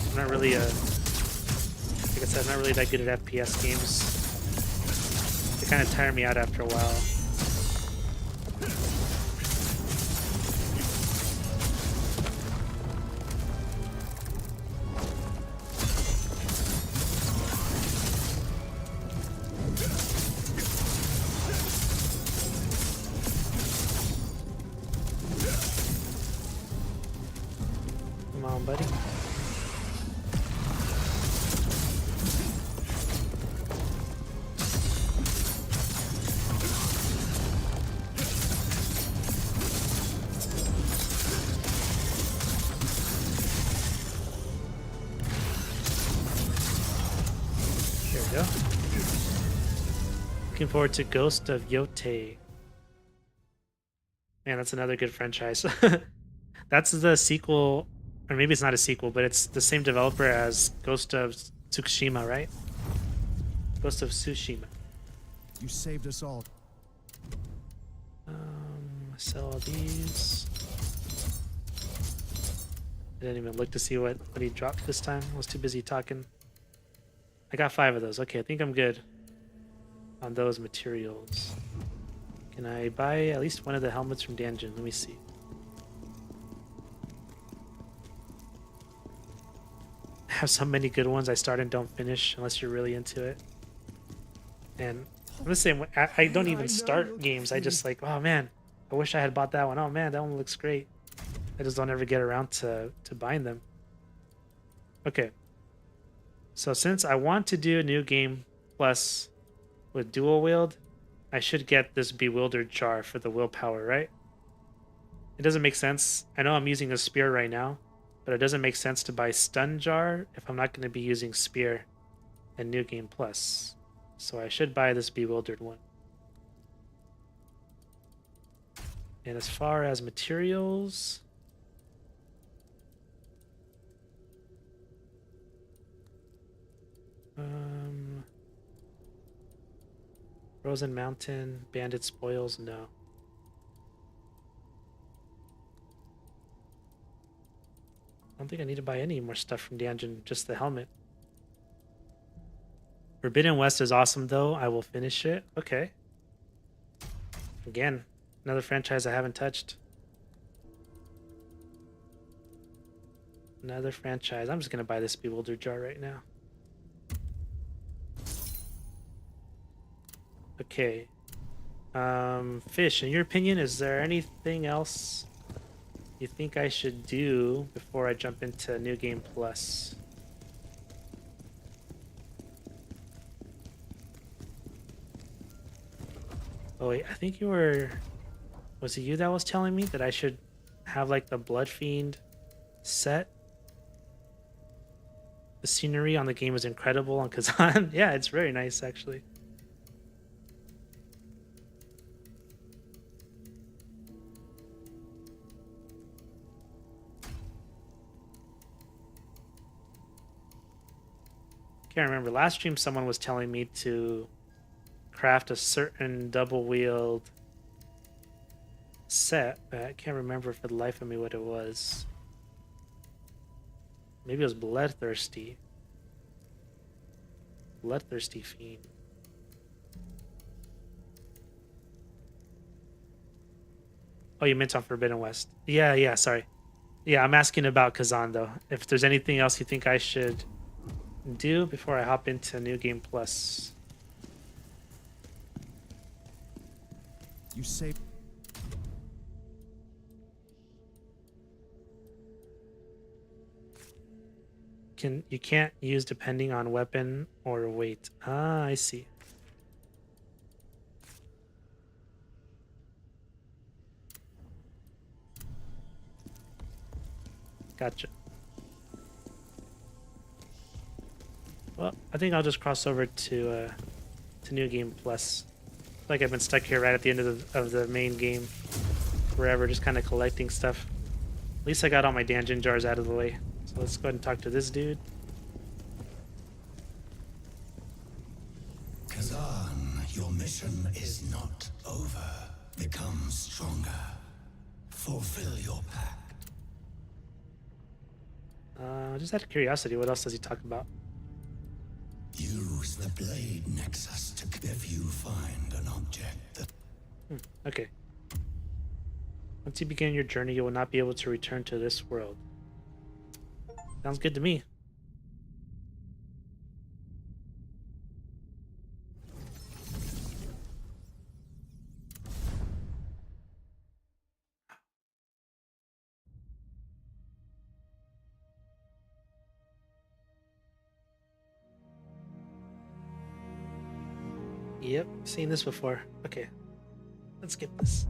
A: I'm not really like I said, I'm not really that good at FPS games. They kind of tire me out after a while. Come on, buddy. There we go. Looking forward to Ghost of Yote. Man, that's another good franchise. That's the sequel, or maybe it's not a sequel, but it's the same developer as Ghost of Tsushima, right? Ghost of Tsushima.
C: You saved us all.
A: Sell all these. I didn't even look to see what he dropped this time. I was too busy talking. I got 5 of those. Okay, I think I'm good on those materials. Can I buy at least one of the helmets from Danjin? Let me see. I have so many good ones I start and don't finish unless you're really into it. And I'm the same way. I don't even start games. I just like, oh man, I wish I had bought that one. Oh man, that one looks great. I just don't ever get around to buying them. Okay. So since I want to do a new game plus with dual wield, I should get this bewildered jar for the willpower, right? It doesn't make sense. I know I'm using a spear right now, but it doesn't make sense to buy stun jar if I'm not going to be using spear in new game plus. So I should buy this bewildered one. And as far as materials, Frozen Mountain, Bandit Spoils, no. I don't think I need to buy any more stuff from Danjin, just the helmet. Forbidden West is awesome though. I will finish it. Okay. Again, another franchise I haven't touched. Another franchise. I'm just gonna buy this bewildered jar right now. Okay. Fish, in your opinion, is there anything else you think I should do before I jump into New Game Plus? Oh wait, I think you were... Was it you that was telling me that I should have like the Blood Fiend set? The scenery on the game is incredible on Khazan. Yeah, it's very nice actually. Can't remember. Last stream someone was telling me to craft a certain double wield set, but I can't remember for the life of me what it was. Maybe it was Bloodthirsty. Bloodthirsty Fiend. Oh, you meant on Forbidden West. Yeah, sorry. Yeah, I'm asking about Khazan though. If there's anything else you think I should do before I hop into New Game Plus.
C: You saved.
A: You can't use depending on weapon or weight. Ah, I see. Gotcha. Well, I think I'll just cross over to New Game Plus. Like I've been stuck here right at the end of the main game, forever, just kind of collecting stuff. At least I got all my Danjin jars out of the way. So let's go ahead and talk to this dude.
B: Khazan, your mission is not over. Become stronger. Fulfill your pact.
A: Just out of curiosity, what else does he talk about?
B: Use the blade nexus to if you find an object that...
A: Okay. Once you begin your journey, you will not be able to return to this world. Sounds good to me. Yep, seen this before. Okay, let's skip this.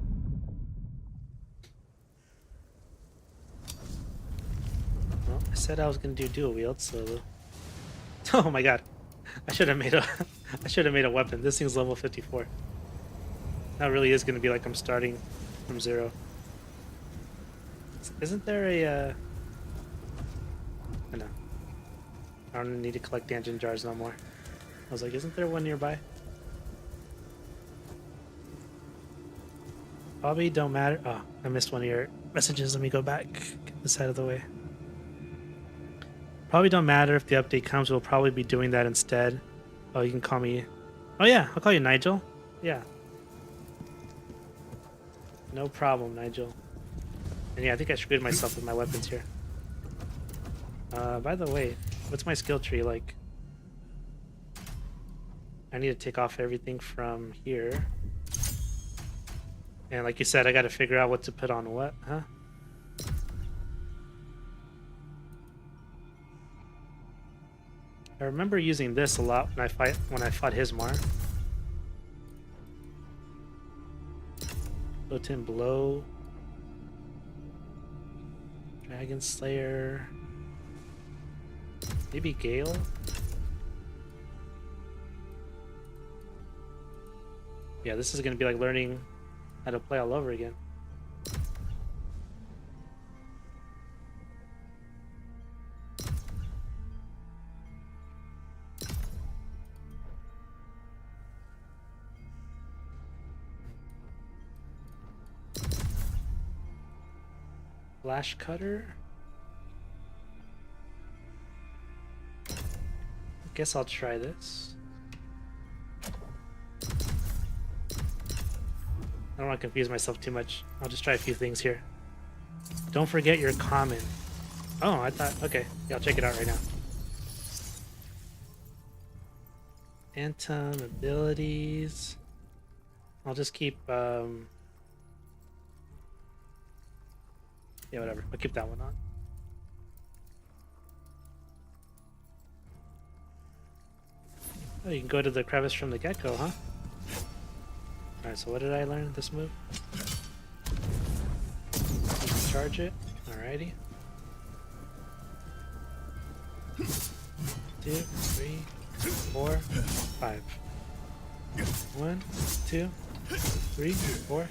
A: Well, I said I was gonna do dual wield, so... Oh my god. I should have made a weapon. This thing's level 54. That really is gonna be like I'm starting from zero. Isn't there a I know. I don't need to collect Danjin jars no more. I was like, isn't there one nearby? Probably don't matter. Oh, I missed one of your messages. Let me go back. Get this out of the way. Probably don't matter if the update comes. We'll probably be doing that instead. Oh, you can call me... Oh yeah, I'll call you Nigel. Yeah. No problem, Nigel. And yeah, I think I screwed myself with my weapons here. By the way, what's my skill tree like? I need to take off everything from here. And like you said, I got to figure out what to put on what, huh? I remember using this a lot when I fought Hismar. Potent Blow. Dragon Slayer. Maybe Gale? Yeah, this is going to be like learning how to play all over again. Flash Cutter? Guess I'll try this. I don't want to confuse myself too much. I'll just try a few things here. Don't forget your common. Oh, I thought... Okay, yeah, I'll check it out right now. Phantom abilities. I'll just keep... Yeah, whatever. I'll keep that one on. Oh, you can go to the crevice from the get-go, huh? Alright, so what did I learn this move? You can charge it. Alrighty. 2, 3, 4, 5. 1, 2, 3, 4.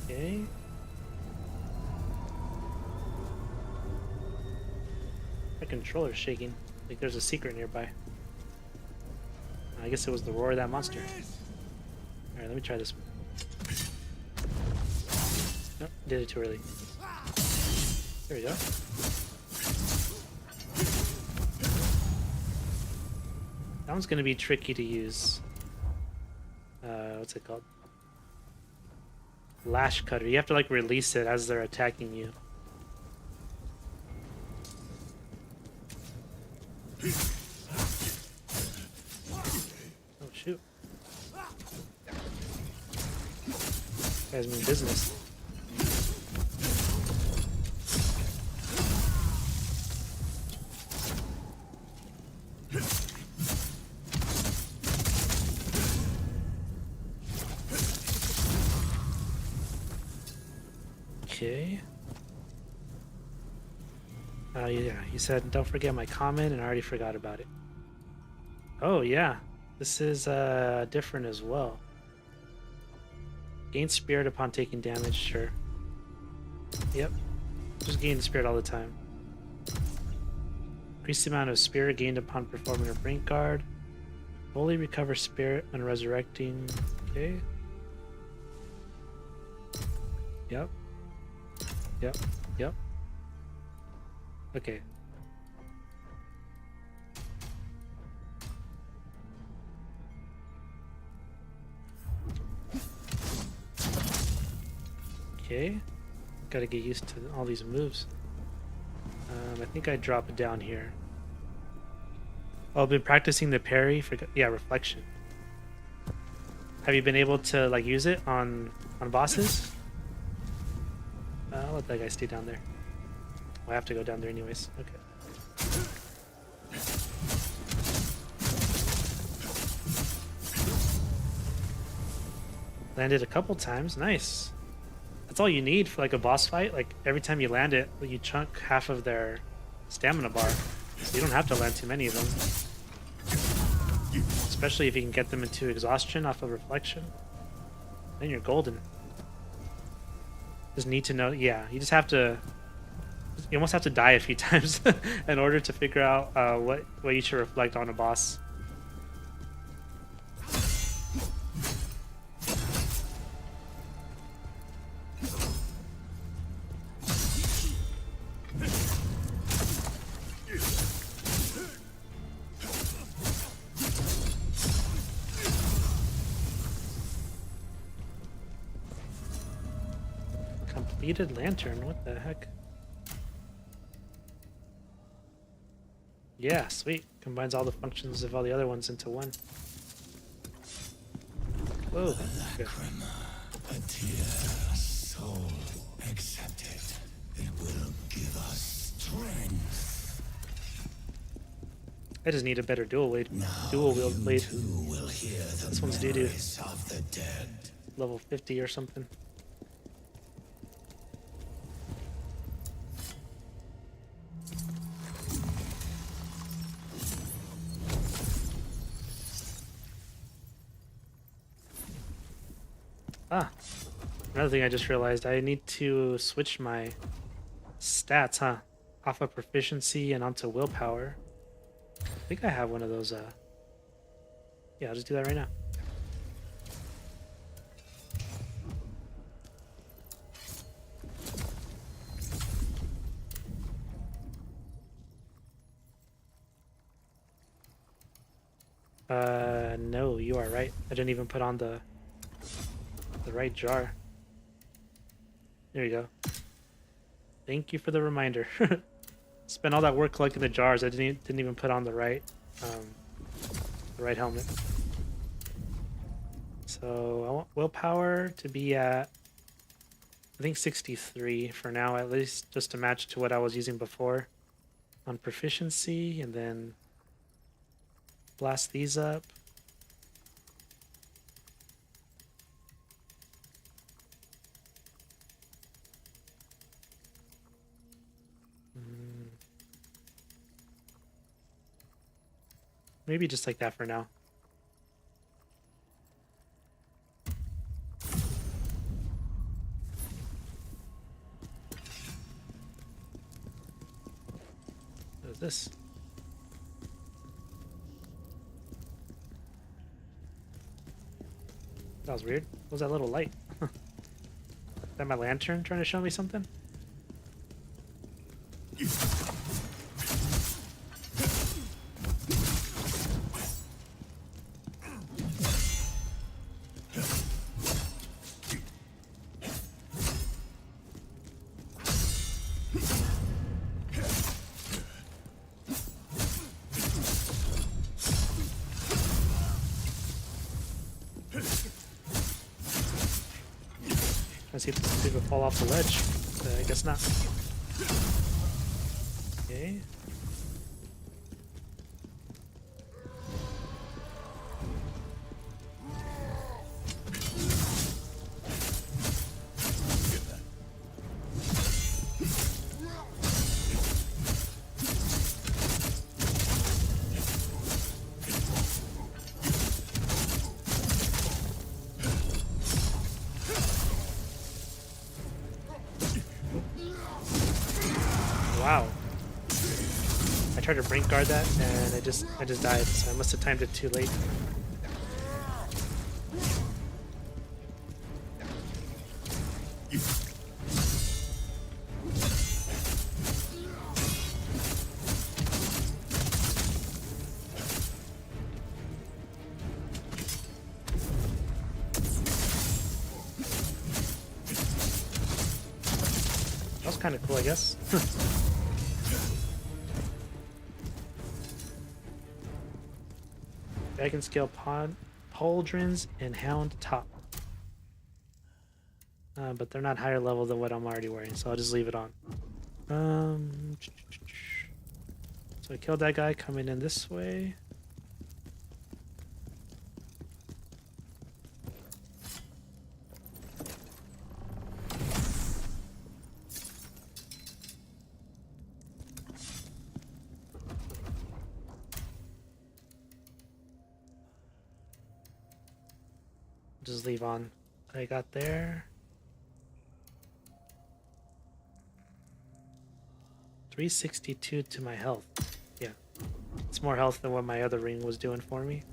A: Okay. My controller's shaking. Like there's a secret nearby. I guess it was the roar of that monster. Alright, let me try this one. Nope, did it too early. There we go. That one's gonna be tricky to use. What's it called? Lash Cutter. You have to like release it as they're attacking you. Oh shoot. Guys mean business. Okay. Yeah, you said don't forget my comment, and I already forgot about it. Oh yeah, this is different as well. Gain spirit upon taking damage, sure. Yep, just gain the spirit all the time. Increase the amount of spirit gained upon performing a brink guard. Fully recover spirit when resurrecting. Okay. Yep. Yep. Yep. Okay. Okay. Gotta get used to all these moves. I think I drop it down here. Oh, I've been practicing the parry for reflection. Have you been able to like use it on bosses? I'll let that guy stay down there. I have to go down there anyways. Okay. Landed a couple times. Nice. That's all you need for like a boss fight. Like every time you land it, you chunk half of their stamina bar. So you don't have to land too many of them. Especially if you can get them into exhaustion off of reflection. Then you're golden. Just need to know, yeah, you just have to, you almost have to die a few times in order to figure out what you should reflect on a boss. Beaded lantern, what the heck? Yeah, sweet. Combines all the functions of all the other ones into one. Whoa. Good.
B: A tear, a soul. Accept it. It will give us strength.
A: I just need a better dual wield
B: You
A: blade.
B: too will hear the
A: This one's due to
B: memories of the dead.
A: level 50 or something. Ah, another thing I just realized, I need to switch my stats, huh? Off of proficiency and onto willpower. I think I have one of those, yeah, I'll just do that right now. No, you are right. I didn't even put on the right jar. There you go. Thank you for the reminder. Spent all that work collecting the jars. I didn't even put on the right helmet. So I want willpower to be at, I think 63 for now, at least, just to match to what I was using before on proficiency, and then blast these up. Maybe just like that for now. What is this? That was weird. What was that little light? Is that my lantern trying to show me something? Let's see if it fall off the ledge. I guess not. Okay. Wow. I tried to brink guard that and I just died, so I must have timed it too late. That was kind of cool, I guess. Dragon scale pauldrons and hound top. But they're not higher level than what I'm already wearing, so I'll just leave it on. So I killed that guy coming in this way. Just leave on what I got there. 362 to my health. Yeah. It's more health than what my other ring was doing for me.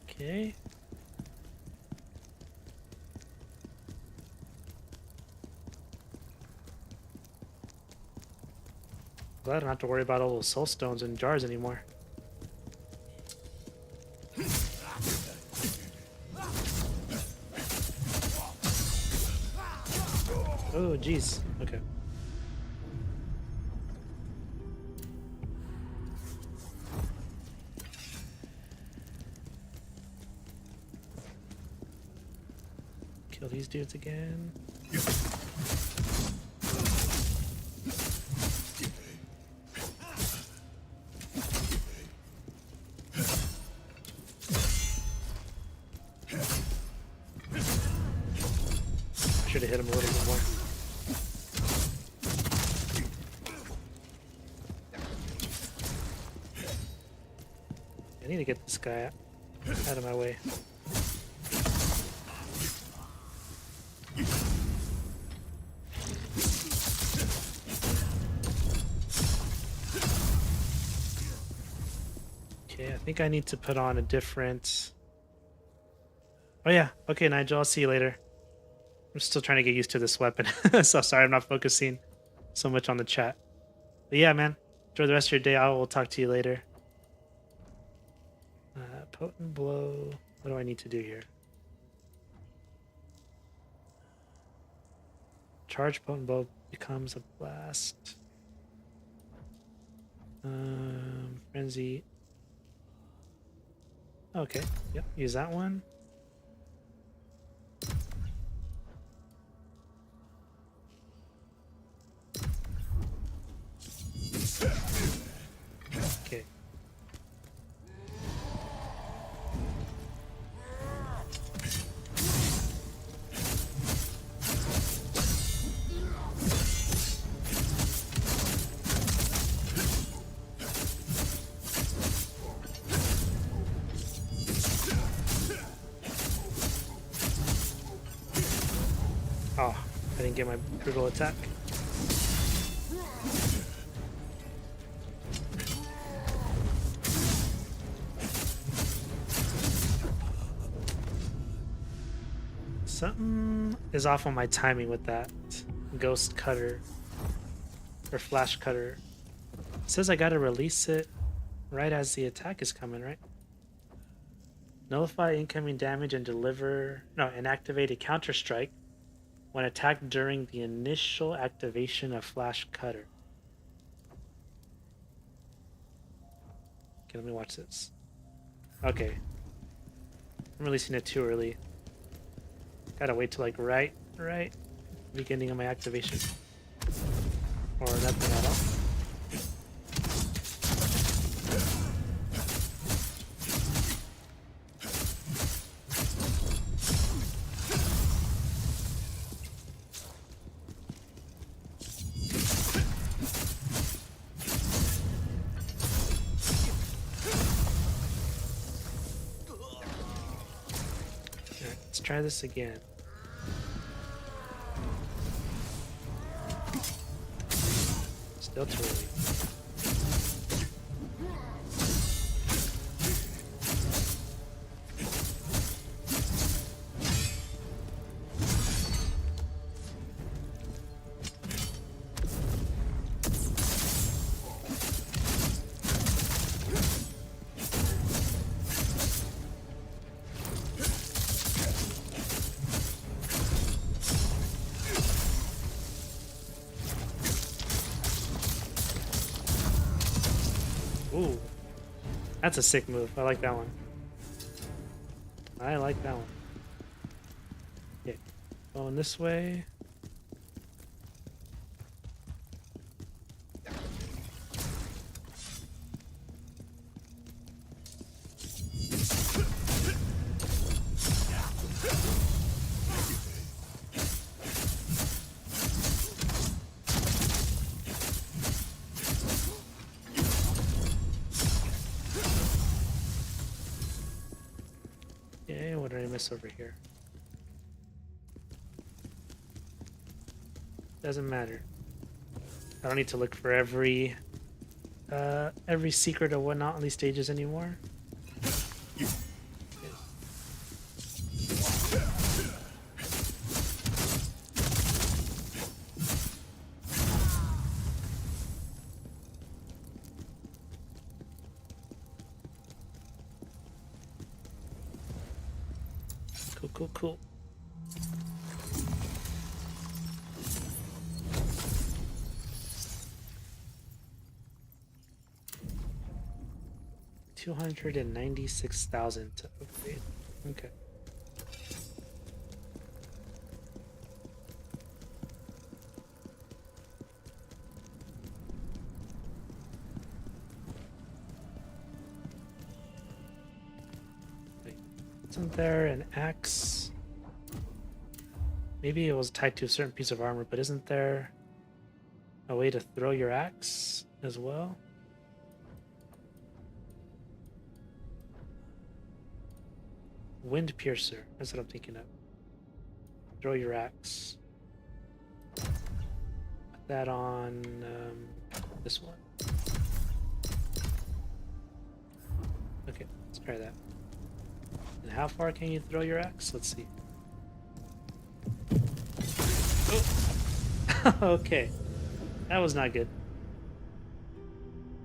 A: Okay. Glad I don't have to worry about all those soul stones and jars anymore. Oh, jeez. Okay. Kill these dudes again. Should have hit him a little bit more. I need to get this guy out of my way. Okay, I think I need to put on a different... Oh yeah, okay Nigel, I'll see you later. I'm still trying to get used to this weapon. So sorry I'm not focusing so much on the chat. But yeah, man, enjoy the rest of your day. I will talk to you later. Potent blow. What do I need to do here? Charge potent blow becomes a blast. Frenzy. Okay, yep, use that one. Okay. Oh, I didn't get my brutal attack. Something is off on my timing with that ghost cutter or flash cutter. It says I gotta release it right as the attack is coming, right? Nullify incoming damage and and activate a counter strike when attacked during the initial activation of flash cutter. Okay, let me watch this. Okay. I'm releasing it too early. Gotta wait till like right beginning of my activation. Or nothing at all. Alright, let's try this again. Still too early. Ooh, that's a sick move. I like that one. I like that one. Okay, going this way. Okay, what did I miss over here? Doesn't matter. I don't need to look for every secret or whatnot on these stages anymore. Cool. 296,000 to upgrade. Okay. Wait, isn't there an axe? Maybe it was tied to a certain piece of armor, but isn't there a way to throw your axe as well? Wind Piercer, that's what I'm thinking of. Throw your axe. Put that on this one. Okay, let's try that. And how far can you throw your axe? Let's see. Oh. Okay, that was not good.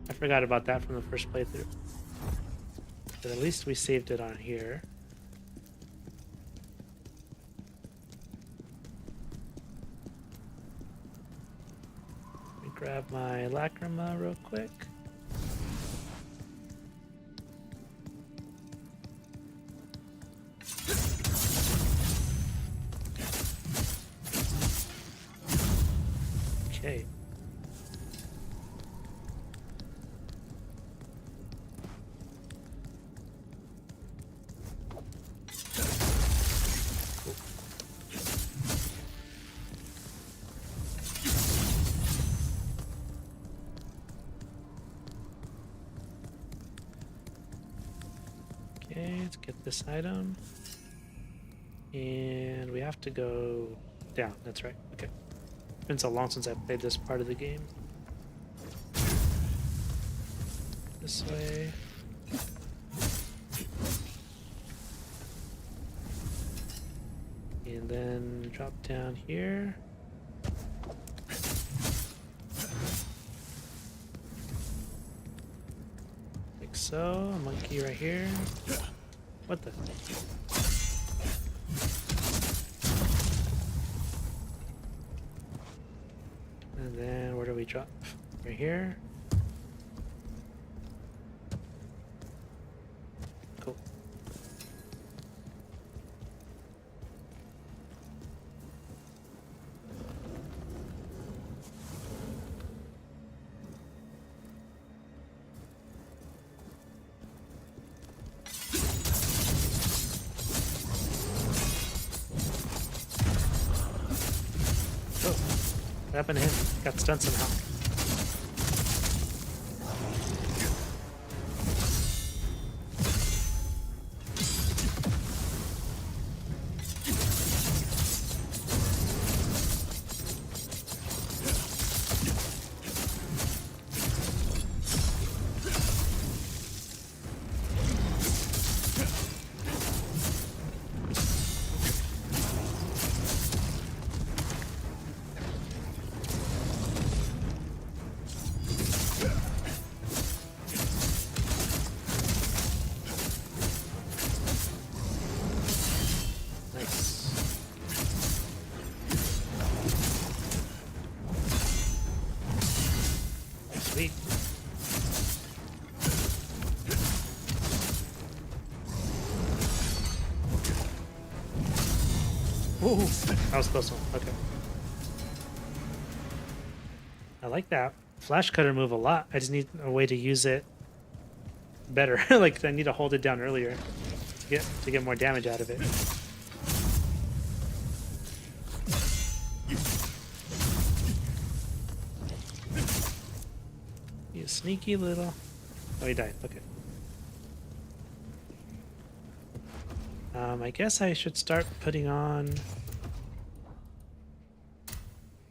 A: I forgot about that from the first playthrough. But at least we saved it on here. Let me grab my lacrima real quick. Okay. Okay, let's get this item. And we have to go down, that's right. Okay. It's been so long since I played this part of the game. This way. And then drop down here. Like so. A monkey right here. What the? And then where do we drop? Right here. Cool. Oh, what happened to him? Got stunned somehow. Sweet. Ooh, that was close one. Okay. I like that flash cutter move a lot. I just need a way to use it better. Like I need to hold it down earlier to get more damage out of it. You sneaky little. Oh, he died. Okay. I guess I should start putting on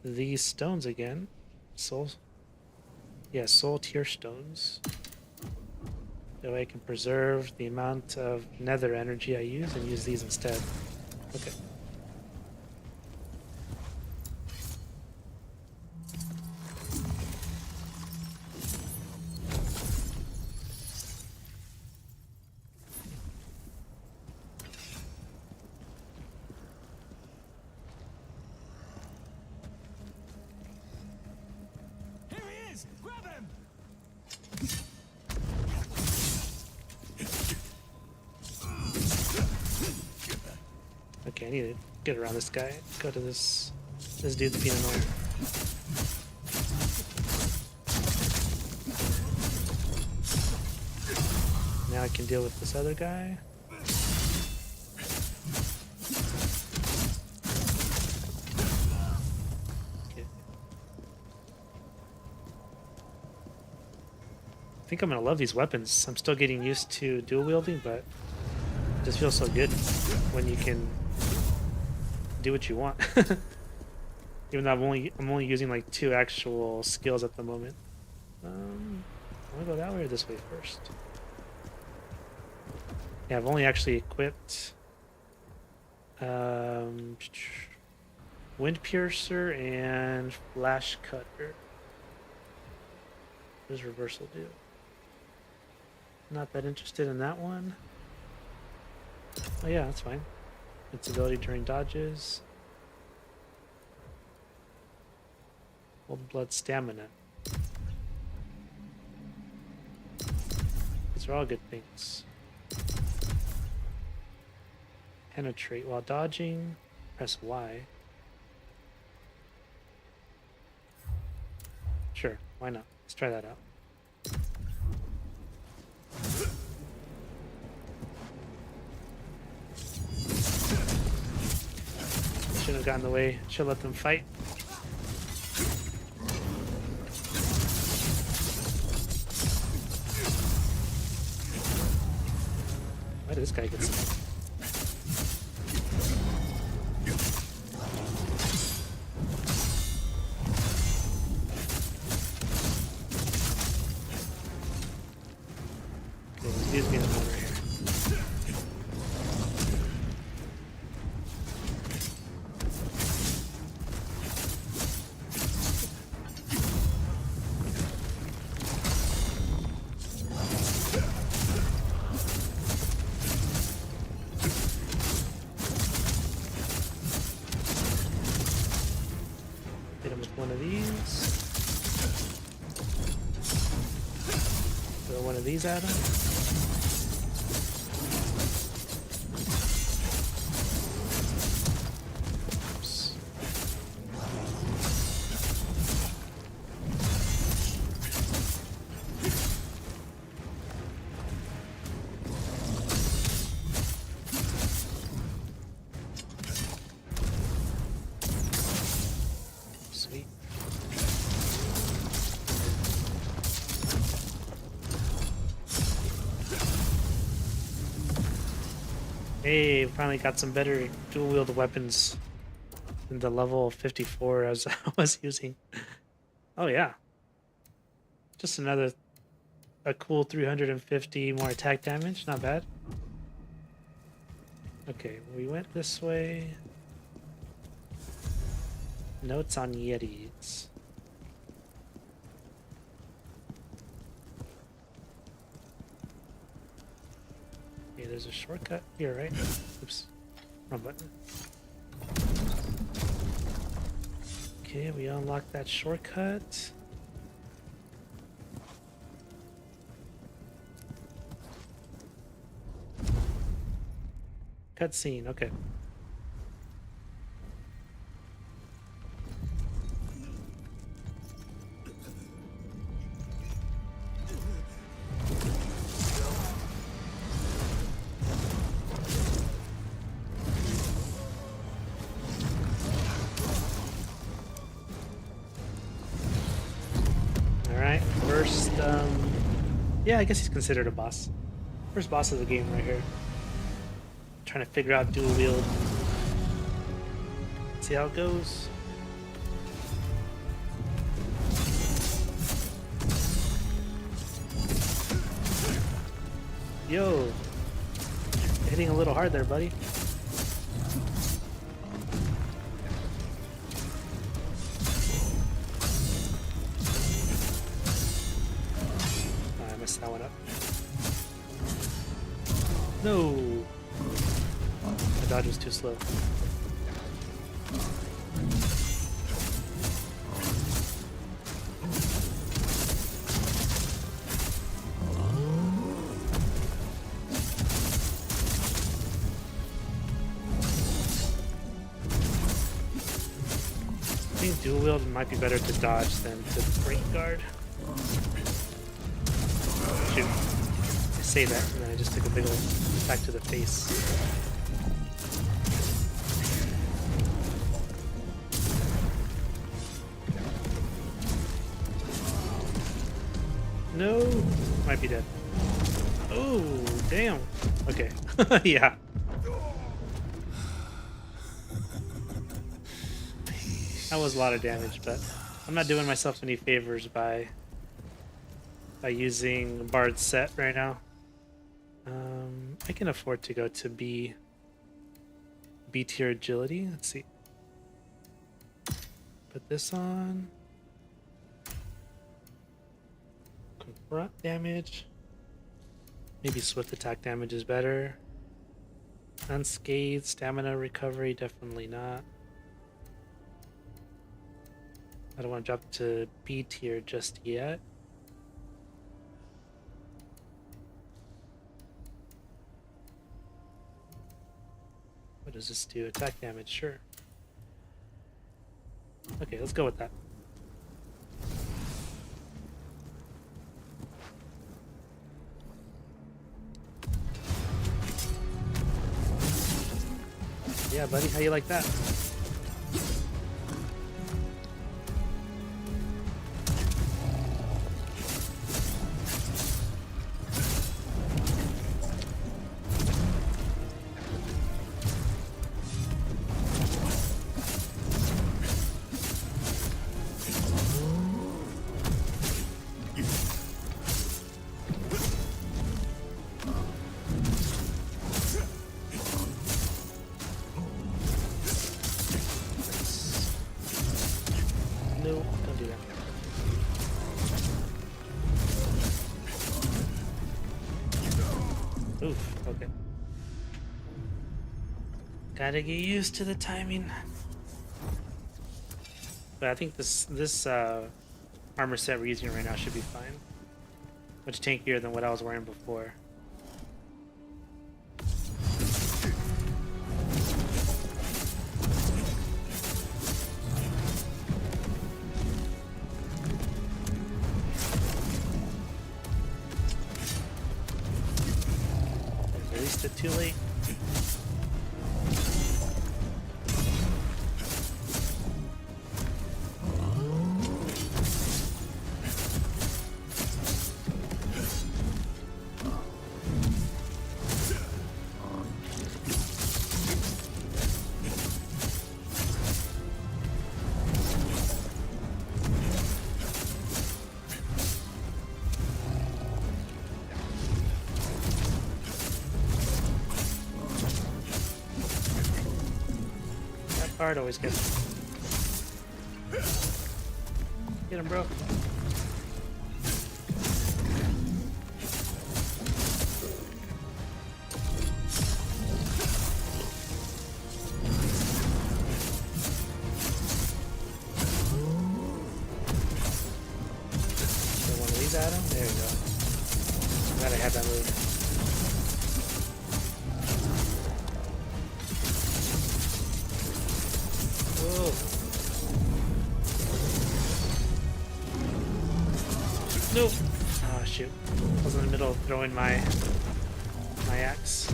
A: these stones again. Soul. Yeah, soul tier stones. That way I can preserve the amount of nether energy I use and use these instead. Okay. Okay, I need to get around this guy. Go to this dude's being annoying. Now I can deal with this other guy. Okay. I think I'm gonna love these weapons. I'm still getting used to dual wielding, but it just feels so good when you can do what you want. Even though I'm only using like 2 actual skills at the moment. I wanna go that way or this way first? Yeah, I've only actually equipped Wind Piercer and Flash Cutter. What does Reversal do? Not that interested in that one. Oh yeah, that's fine. Its ability during dodges. Old Blood Stamina. These are all good things. Penetrate while dodging. Press Y. Sure, why not? Let's try that out. Shouldn't have gotten in the way. Should let them fight. Why did this guy get some? He's being annoying right here. Hit him with one of these. Throw one of these at him. Sweet. Hey, finally got some better dual wield weapons than the level 54 as I was using. Oh yeah. Just a cool 350 more attack damage, not bad. Okay, we went this way. Notes on Yetis. Okay, there's a shortcut here, right? Oops. Wrong button. Okay, we unlocked that shortcut. Cutscene, okay. Alright, first, yeah, I guess he's considered a boss. First boss of the game right here. Trying to figure out dual wield. See how it goes. Yo, hitting a little hard there, buddy. Oh, I messed that one up. No. The dodge was too slow. dual wield, it might be better to dodge than to break guard. Shoot. I say that, and then I just took a big old attack to the face. No! Might be dead. Oh, damn. Okay. Yeah. That was a lot of damage, but I'm not doing myself any favors by using Bard's set right now. I can afford to go to B tier agility. Let's see. Put this on. Confront damage. Maybe swift attack damage is better. Unscathed, stamina recovery, definitely not. I don't want to drop to B tier just yet. What does this do? Attack damage, sure. Okay, let's go with that. Yeah, buddy, how you like that? No, don't do that. Oof, okay. Gotta get used to the timing. But I think this armor set we're using right now should be fine. Much tankier than what I was wearing before. Released it too late. Card always gets. Get him, bro. Throw one of these at him. There you go. Glad I had that move. Nope. Oh shoot. I was in the middle of throwing my axe.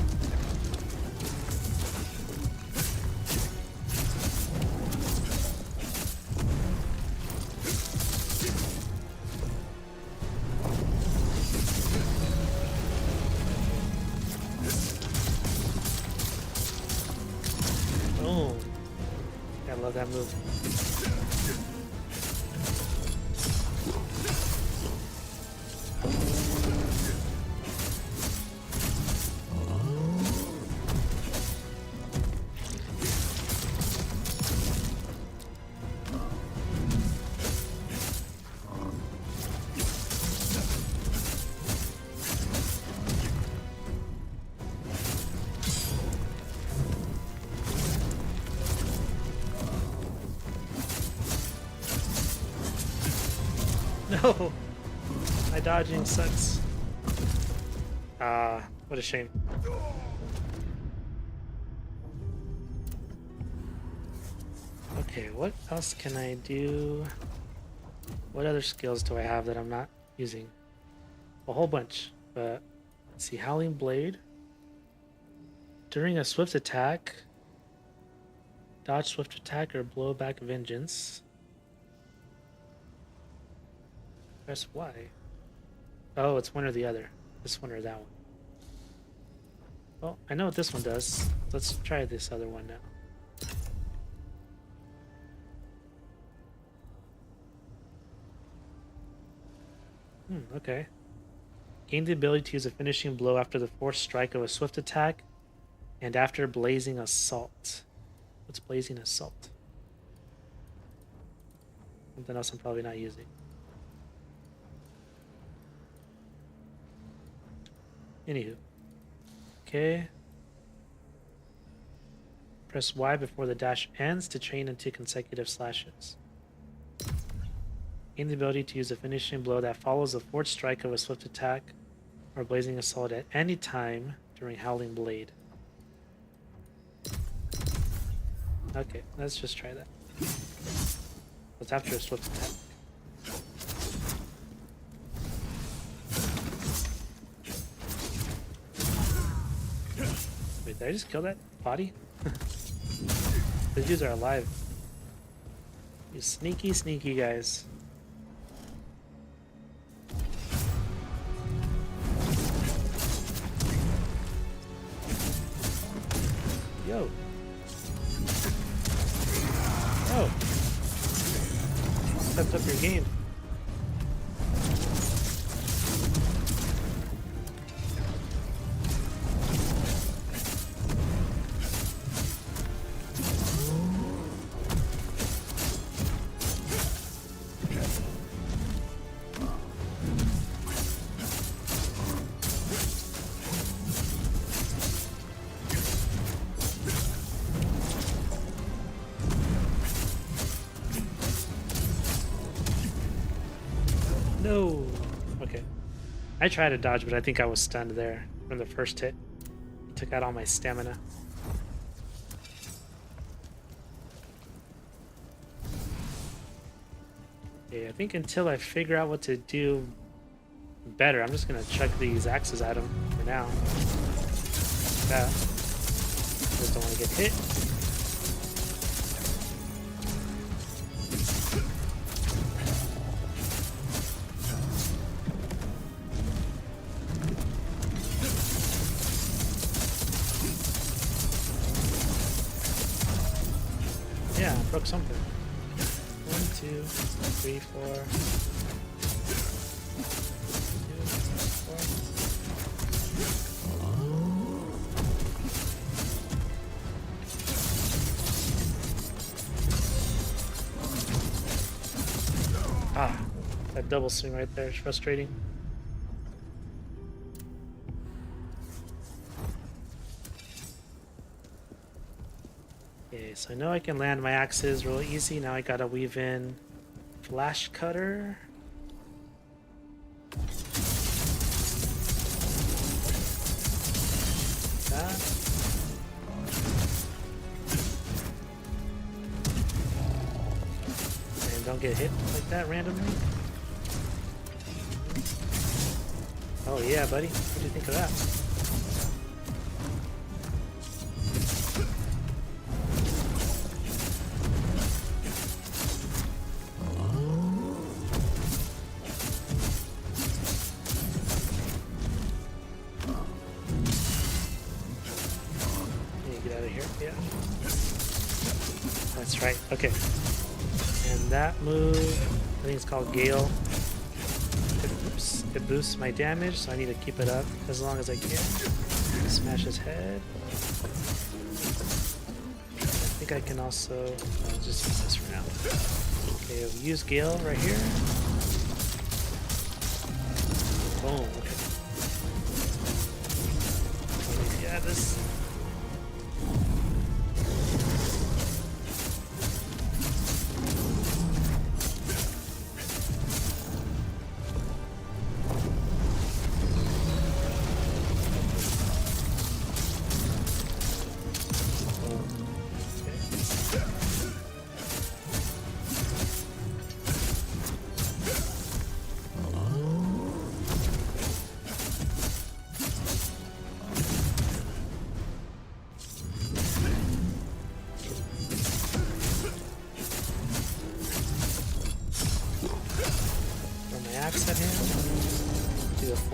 A: Boom. I love that move. No! My dodging sucks. What a shame. Okay, what else can I do? What other skills do I have that I'm not using? A whole bunch, but let's see. Howling Blade. During a swift attack, dodge swift attack or blow back vengeance. Press Y. Oh, it's one or the other. This one or that one. Well, I know what this one does. Let's try this other one now. Okay. Gain the ability to use a finishing blow after the fourth strike of a swift attack and after Blazing Assault. What's Blazing Assault? Something else I'm probably not using. Anywho. Okay. Press Y before the dash ends to chain into consecutive slashes. Gain the ability to use a finishing blow that follows the fourth strike of a swift attack or Blazing Assault at any time during Howling Blade. Okay, let's just try that. What's after a swift attack? Wait, did I just kill that body? These dudes are alive. You sneaky, sneaky guys. Yo. Oh. Stepped up your game. No. Okay. I tried to dodge, but I think I was stunned there from the first hit. Took out all my stamina. Okay, I think until I figure out what to do better, I'm just gonna chuck these axes at him for now. Like that. Just don't want to get hit. Yeah, I broke something. 1, 2, 3, 4. 2, 4. Ah, that double swing right there is frustrating. Okay, so I know I can land my axes real easy. Now I gotta weave in flash cutter. That. And don't get hit like that randomly. Oh yeah, buddy. What do you think of that? Yeah. That's right. Okay. And that move, I think it's called Gale. It boosts my damage, so I need to keep it up as long as I can. Smash his head. I think I can also just use this for now. Okay, we'll use Gale right here. Boom. Okay. Yeah, this.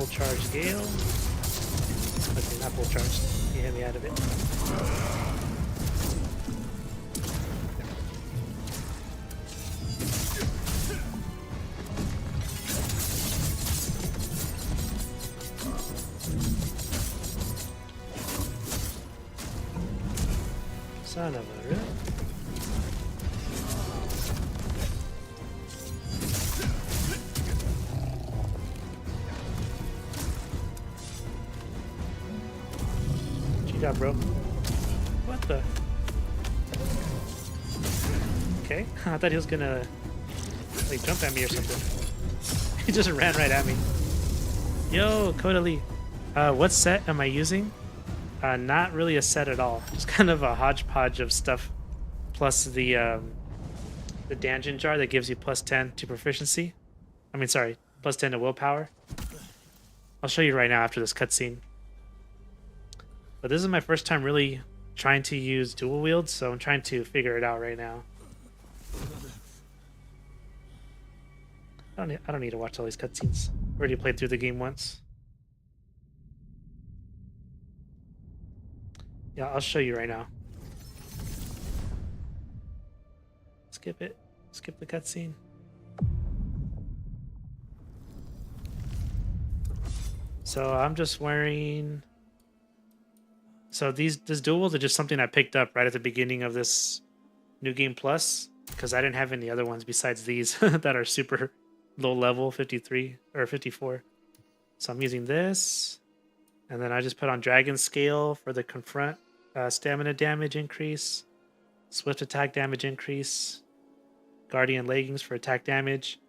A: full charge Gale. Okay, not full charge. He hit me out of it. Son of a really? What you got, bro? What the? Okay, I thought he was gonna like jump at me or something. He just ran right at me. Yo, Kodali. What set am I using? Not really a set at all. Just kind of a hodgepodge of stuff, plus the dungeon jar that gives you plus 10 to proficiency. I mean, sorry, plus 10 to willpower. I'll show you right now after this cutscene. But this is my first time really trying to use dual wield, so I'm trying to figure it out right now. I don't need to watch all these cutscenes. Already played through the game once. Yeah, I'll show you right now. Skip it. Skip the cutscene. So I'm just wearing... So this dual wield are just something I picked up right at the beginning of this New Game Plus, because I didn't have any other ones besides these that are super low level, 53 or 54. So I'm using this, and then I just put on Dragon Scale for the confront stamina damage increase, swift attack damage increase, Guardian Leggings for attack damage,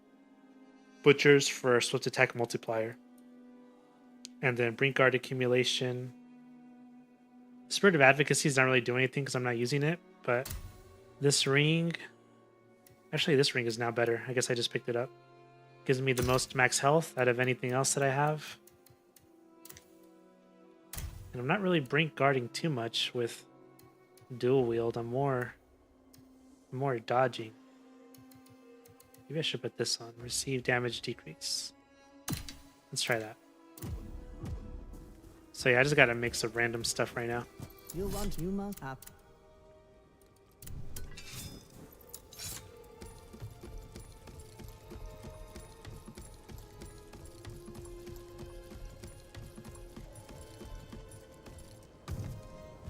A: Butchers for swift attack multiplier, and then Brink Guard accumulation. Spirit of Advocacy is not really doing anything because I'm not using it, but this ring... Actually, this ring is now better. I guess I just picked it up. Gives me the most max health out of anything else that I have. And I'm not really Brink Guarding too much with dual wield. I'm more dodging. Maybe I should put this on. Receive damage decrease. Let's try that. So yeah, I just got a mix of random stuff right now.
D: You want Yuma up.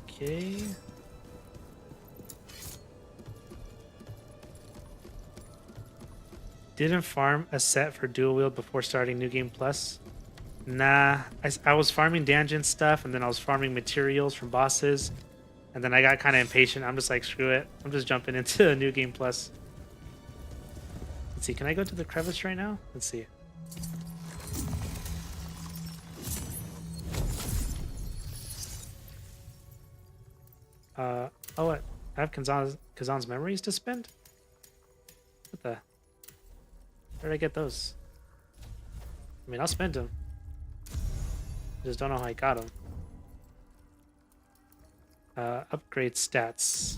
A: Okay. Didn't farm a set for dual wield before starting New Game Plus. Nah, I was farming dungeon stuff, and then I was farming materials from bosses, and then I got kind of impatient. I'm just like, screw it. I'm just jumping into a New Game Plus. Let's see, can I go to the crevice right now? Let's see. Oh, what? I have Khazan's memories to spend? What the? Where did I get those? I mean, I'll spend them. I just don't know how I got them. Upgrade stats.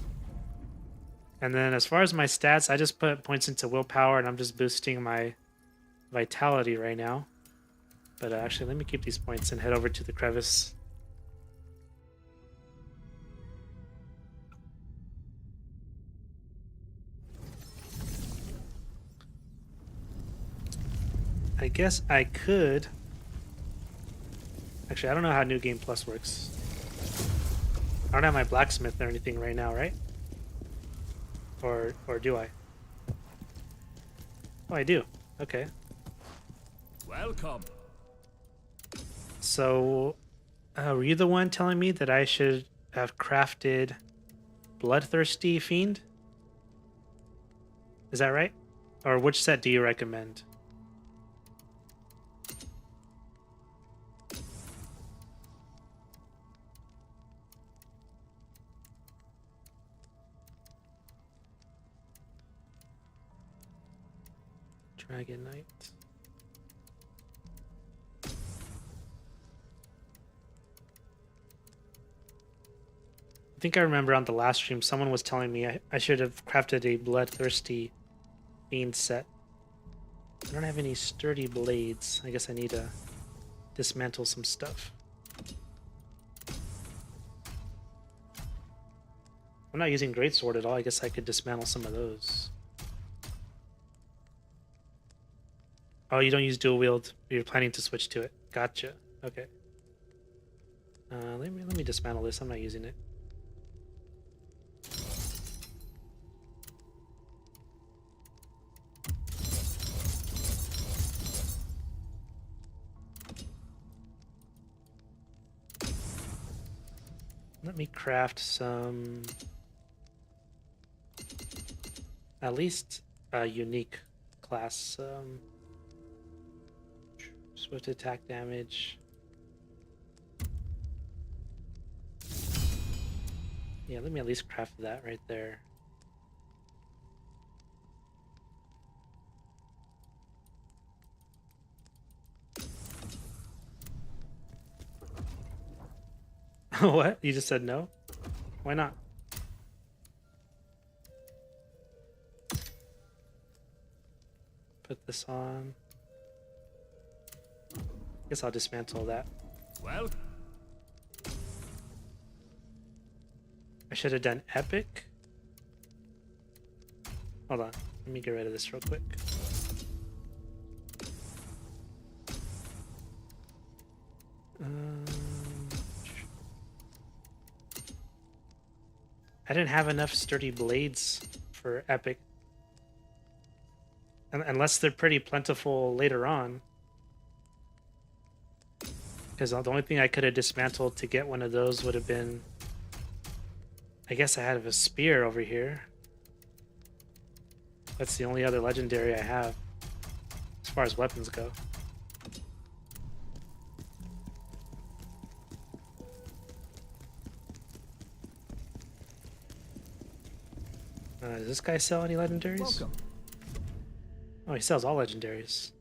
A: And then as far as my stats, I just put points into willpower, and I'm just boosting my vitality right now. But actually, let me keep these points and head over to the crevice. I guess I could... Actually, I don't know how New Game Plus works. I don't have my blacksmith or anything right now, right? Or do I? Oh, I do. Okay.
C: Welcome.
A: So, were you the one telling me that I should have crafted Bloodthirsty Fiend? Is that right? Or which set do you recommend? Dragon Knight. I think I remember on the last stream someone was telling me I should have crafted a Bloodthirsty Fiend set. I don't have any sturdy blades. I guess I need to dismantle some stuff. I'm not using greatsword at all. I guess I could dismantle some of those. Oh, you don't use dual wield. You're planning to switch to it. Gotcha. Okay. Let me dismantle this. I'm not using it. Let me craft some, at least a unique class. Swift attack damage. Yeah, let me at least craft that right there. What? You just said no? Why not? Put this on. Guess I'll dismantle that.
C: Well,
A: I should have done epic. Hold on. Let me get rid of this real quick. I didn't have enough sturdy blades for epic. Unless they're pretty plentiful later on. Because the only thing I could have dismantled to get one of those would have been... I guess I had a spear over here. That's the only other legendary I have as far as weapons go. Does this guy sell any legendaries?
C: welcome.
A: Oh, he sells all legendaries.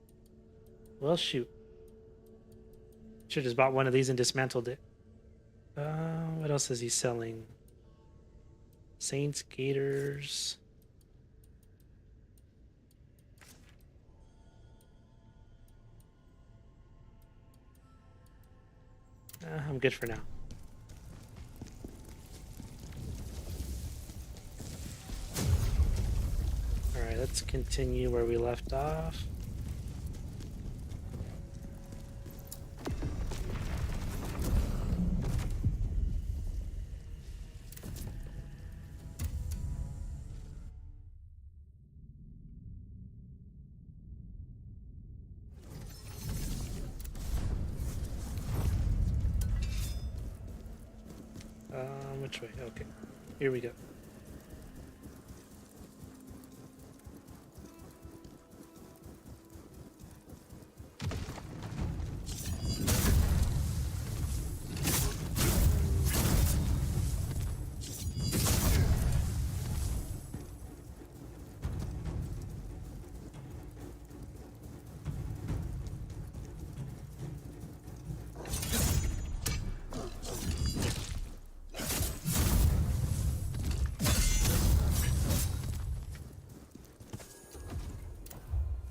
A: Well, shoot. Should have just bought one of these and dismantled it. What else is he selling? Saints, Gators. I'm good for now. Alright, let's continue where we left off. Which way? Okay. Here we go.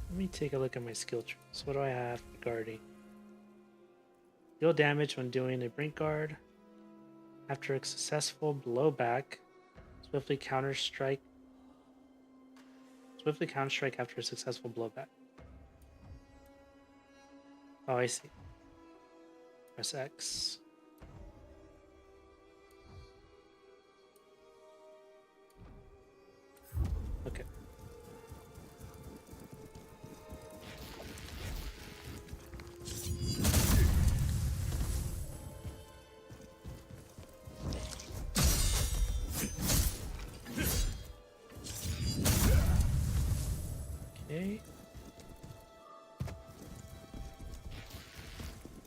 A: Let me take a look at my skill trees. What do I have regarding? Deal damage when doing a brink guard. After a successful blowback, swiftly counter strike. Swiftly counter strike after a successful blowback. Oh, I see. Press X. Okay. Okay.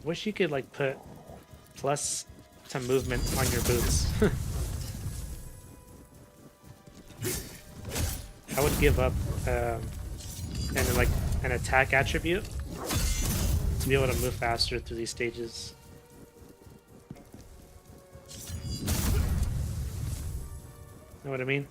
A: Wish you could like put plus some movement on your boots. I would give up and like an attack attribute to be able to move faster through these stages. Know what I mean?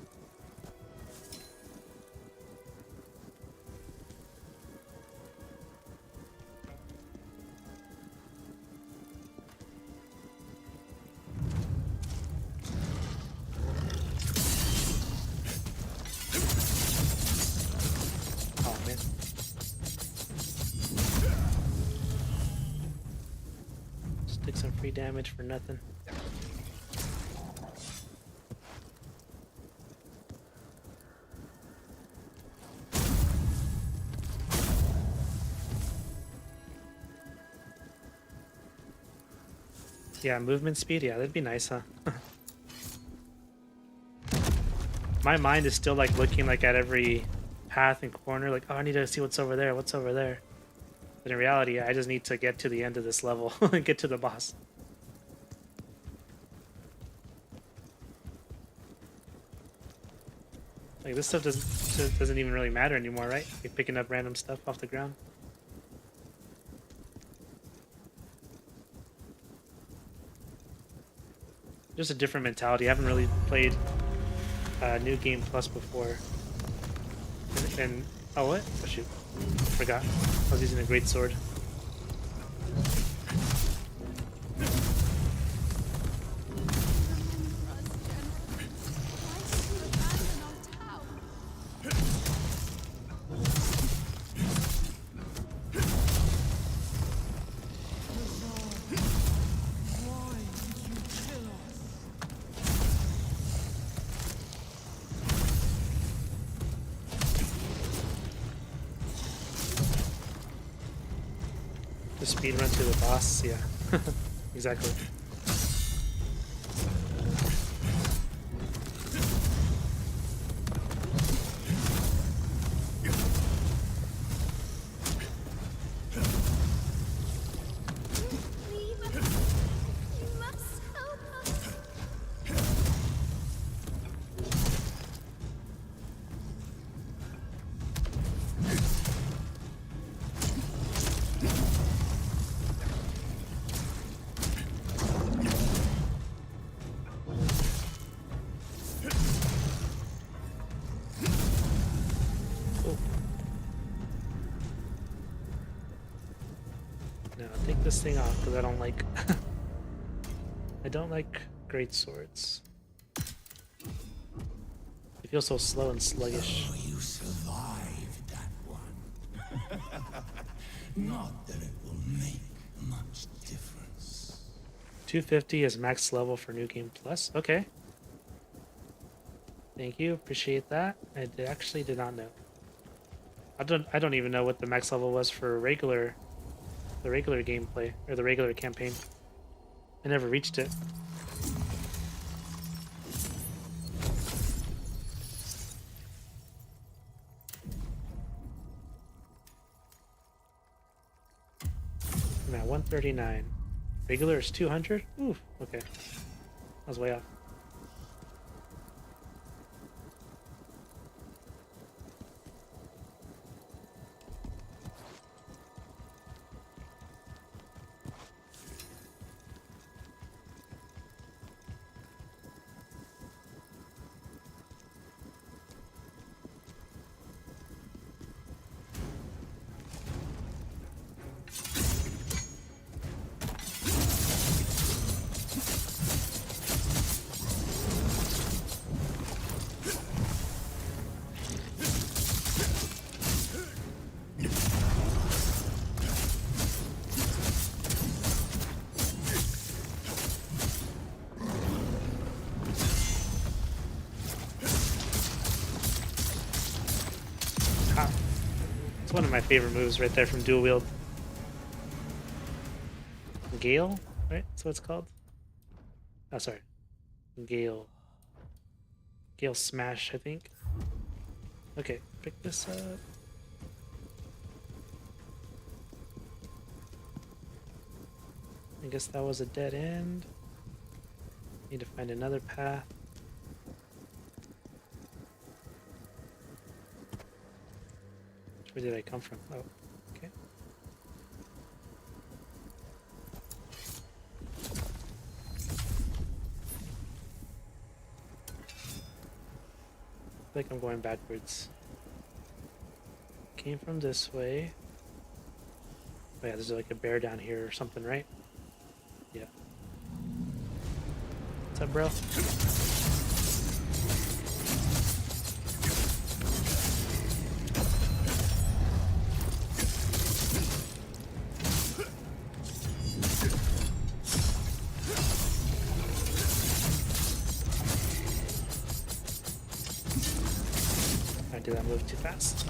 A: Free damage for nothing. Yeah, movement speed. Yeah, that'd be nice, huh? My mind is still like looking like at every path and corner, like, oh, I need to see what's over there. What's over there? But in reality, I just need to get to the end of this level and get to the boss. Like this stuff doesn't even really matter anymore, right? You're picking up random stuff off the ground. Just a different mentality. I haven't really played New Game Plus before. And oh, what? Oh shoot, forgot. I was using a great sword. The speed run to the boss, yeah. Exactly. No, take this thing off because I don't like I don't like great swords. They feel so slow and sluggish.
B: Oh, you survived that one. Not that it will make much difference.
A: 250 is max level for New Game Plus. Okay. Thank you. Appreciate that. Actually did not know. I don't even know what the max level was for the regular gameplay or the regular campaign. I never reached it. I'm at 139. Regular is 200? Ooh, okay. I was way off. It's one of my favorite moves right there from dual wield. Gale, right? That's what it's called. Oh, sorry. Gale. Gale Smash, I think. Okay, pick this up. I guess that was a dead end. Need to find another path. Where did I come from? Oh, okay. I feel like I'm going backwards. Came from this way. Oh yeah, there's like a bear down here or something, right? Yeah. What's up, bro? do that move too fast.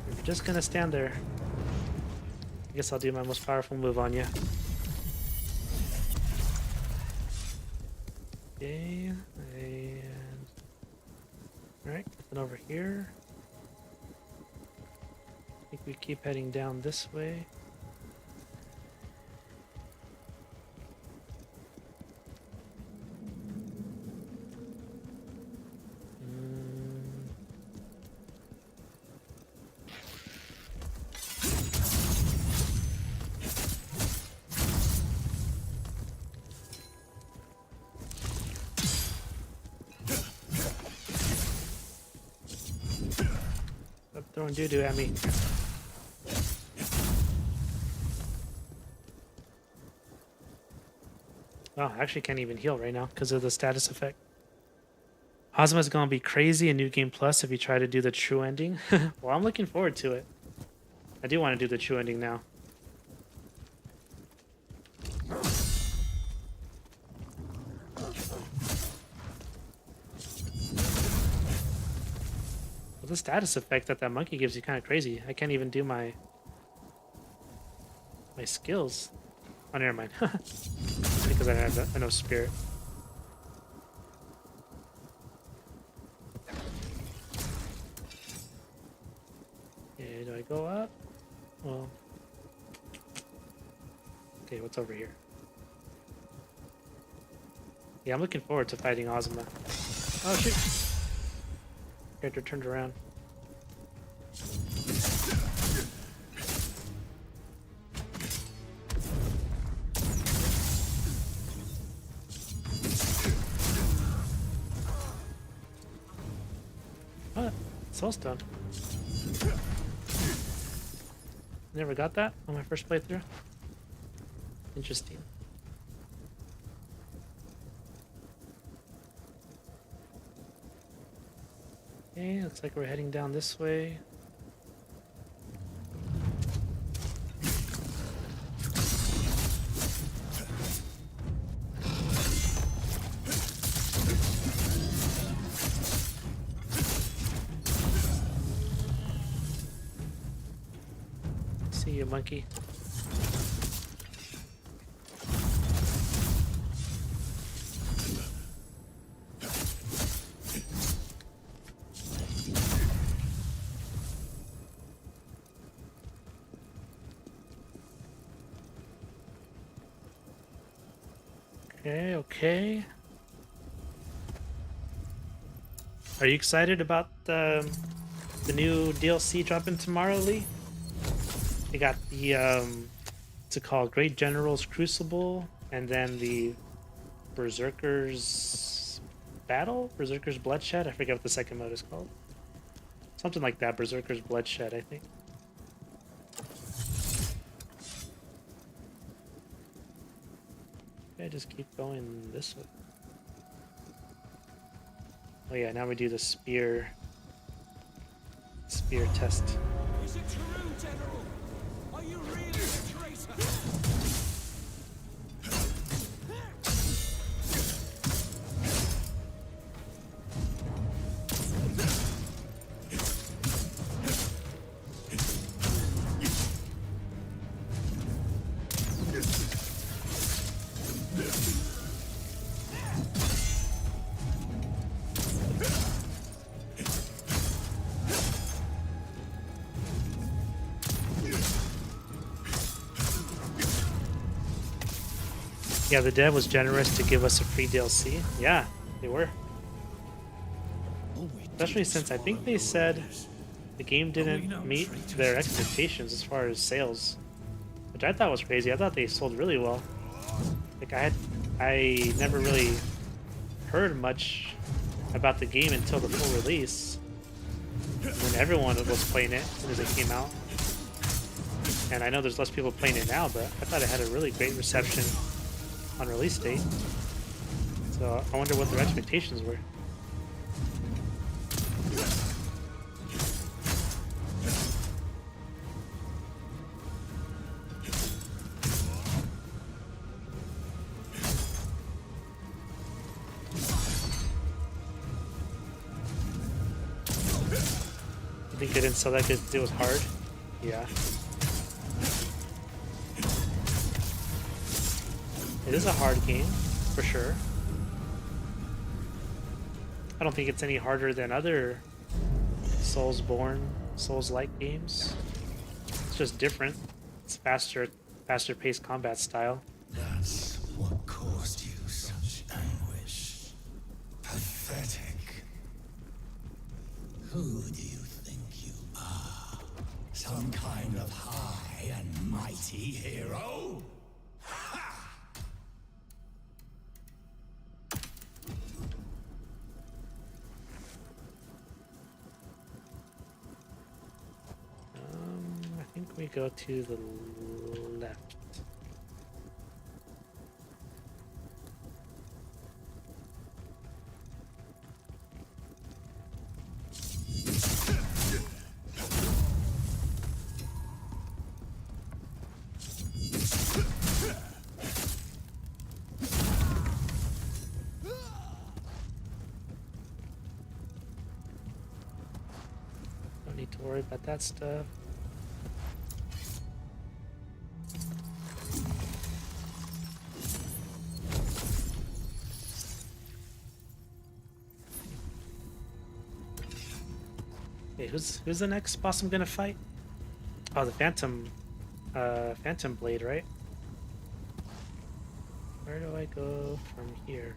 A: If you're just gonna stand there, I guess I'll do my most powerful move on you. Okay, and alright, nothing over here. I think we keep heading down this way. Stop throwing doo-doo at me. Wow, I actually can't even heal right now because of the status effect. Ozma's gonna be crazy in New Game Plus if you try to do the true ending. Well, I'm looking forward to it. I do want to do the true ending now. Well, the status effect that monkey gives you kind of crazy. I can't even do my skills. Oh, never mind. Because I have no spirit. Okay, do I go up? Well, okay, what's over here? Yeah, I'm looking forward to fighting Ozma. Oh shoot! Character turned around. What? Soulstone. Never got that on my first playthrough. Interesting. Okay, looks like we're heading down this way. See you, monkey. Okay, okay. Are you excited about the new DLC dropping tomorrow, Lee? They got the what's it called? Great General's Crucible, and then the Berserker's Battle? Berserker's Bloodshed? I forget what the second mode is called. Something like that, Berserker's Bloodshed, I think. Okay, just keep going this way. Oh yeah, now we do the spear test.
C: Is it true, General? Are you really a traitor?
A: Yeah, the dev was generous to give us a free DLC. Yeah, they were. Especially since I think they said the game didn't meet their expectations as far as sales, which I thought was crazy. I thought they sold really well. Like I never really heard much about the game until the full release, when everyone was playing it as soon as it came out. And I know there's less people playing it now, but I thought it had a really great reception on release date. So I wonder what their expectations were. selected and selected it was hard. Yeah. It is a hard game, for sure. I don't think it's any harder than other Souls-like games. It's just different. It's faster paced combat style.
B: That's what caused you such anguish. Pathetic. Who do you think you are? Some kind of high and mighty hero?
A: I think we go to the left. Don't need to worry about that stuff. Okay, who's the next boss I'm gonna fight? Oh, the Phantom Blade, right? Where do I go from here?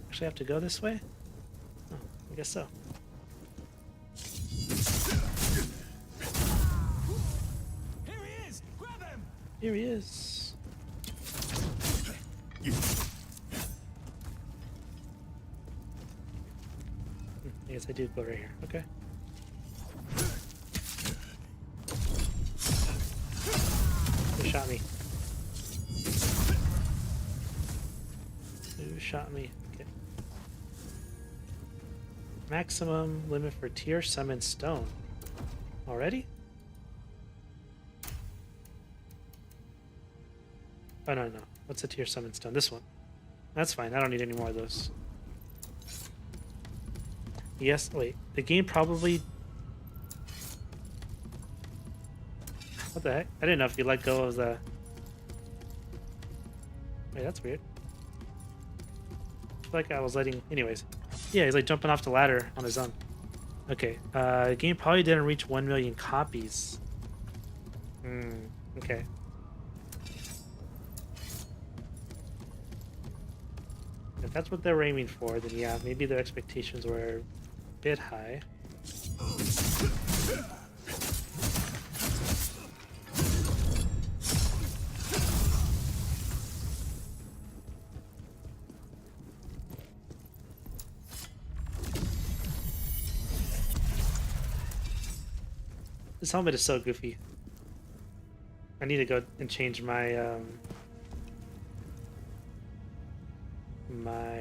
A: Actually, I have to go this way? Oh, I guess so.
C: Here he is! Grab him!
A: Here he is. I guess I do go right here. Okay. Who shot me? Who shot me? Okay. Maximum limit for tier summon stone. Already? Oh, no. What's a tier summon stone? This one. That's fine. I don't need any more of those. Yes, wait. The game probably... What the heck? I didn't know if you let go of the... Wait, that's weird. I feel like I was letting... Anyways. Yeah, he's like jumping off the ladder on his own. Okay. The game probably didn't reach 1 million copies. Okay. If that's what they're aiming for, then yeah, maybe their expectations were a bit high. This helmet is so goofy. I need to go and change my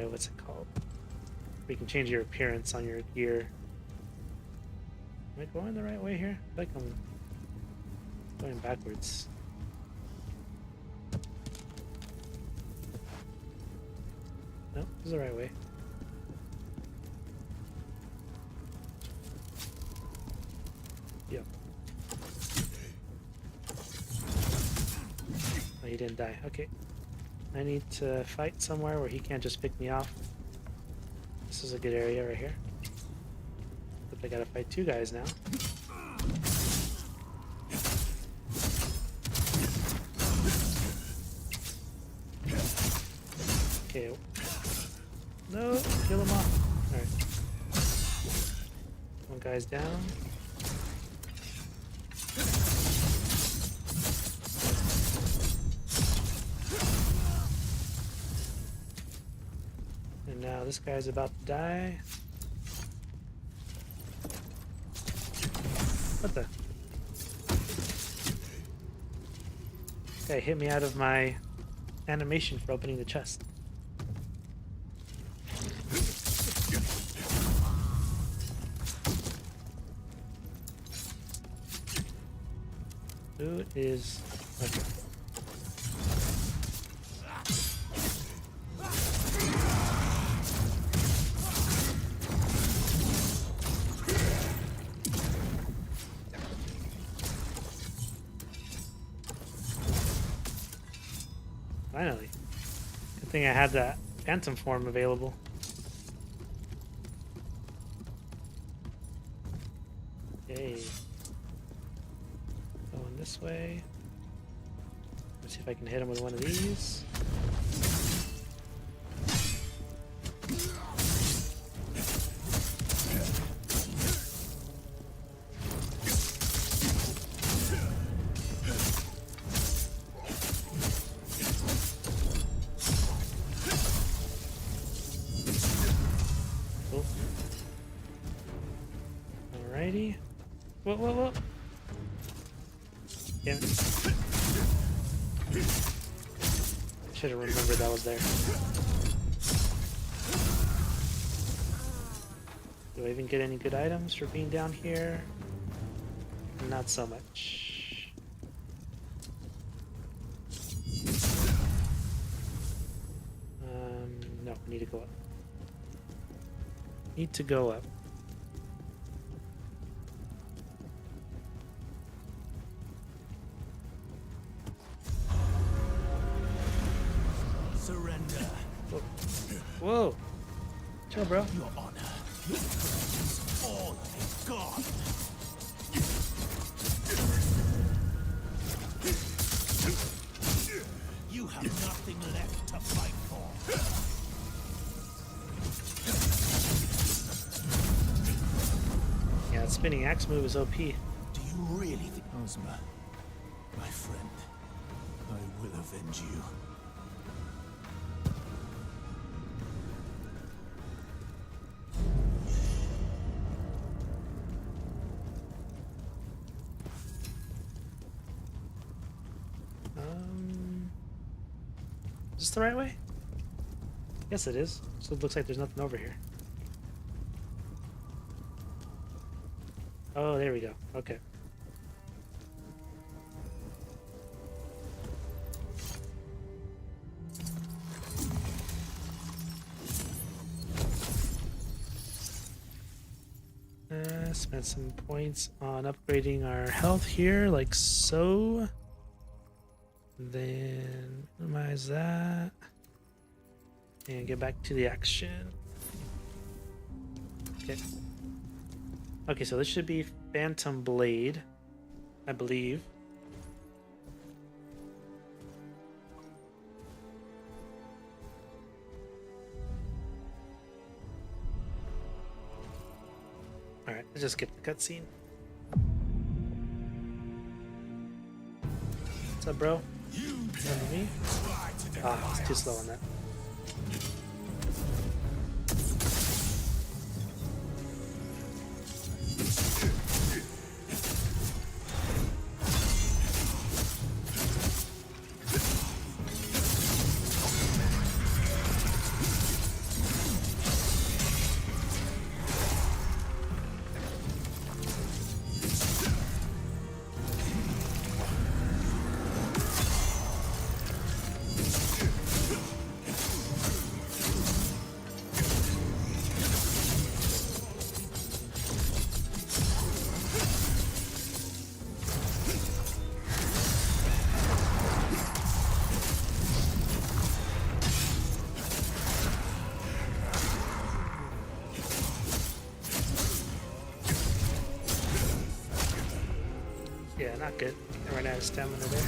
A: what's it called? We can change your appearance on your gear. Am I going the right way here? I feel like I'm going backwards. Nope, this is the right way. Yep. Oh, he didn't die. Okay. I need to fight somewhere where he can't just pick me off. This is a good area right here. But I gotta fight two guys now. Okay. No, kill him off. Alright. One guy's down. And now this guy's about to die. What the? Guy hit me out of my animation for opening the chest. Who is... Okay. Finally. Good thing I had that phantom form available. Okay. Going this way. Let's see if I can hit him with one of these. Cool. Alrighty. Whoa. Damn it. Should have remembered that was there. Do I even get any good items for being down here? Not so much. No, I need to go up. Need to go up.
C: Surrender.
A: Whoa. Chill, bro.
C: Your honor. Your presence, all of it gone. You have nothing left to fight for.
A: Yeah, that spinning axe move is OP.
C: Do you really think... Ozma, my friend, I will avenge you.
A: Is this the right way? Yes, it is. So it looks like there's nothing over here. Oh, there we go. Okay. Spend some points on upgrading our health here, like so. Then minimize that. And get back to the action. Okay. Okay, so this should be Phantom Blade, I believe. Alright, let's just skip the cutscene. What's up, bro? Remember me? Ah, it's too slow on that. Yeah, not good. I ran out of stamina there.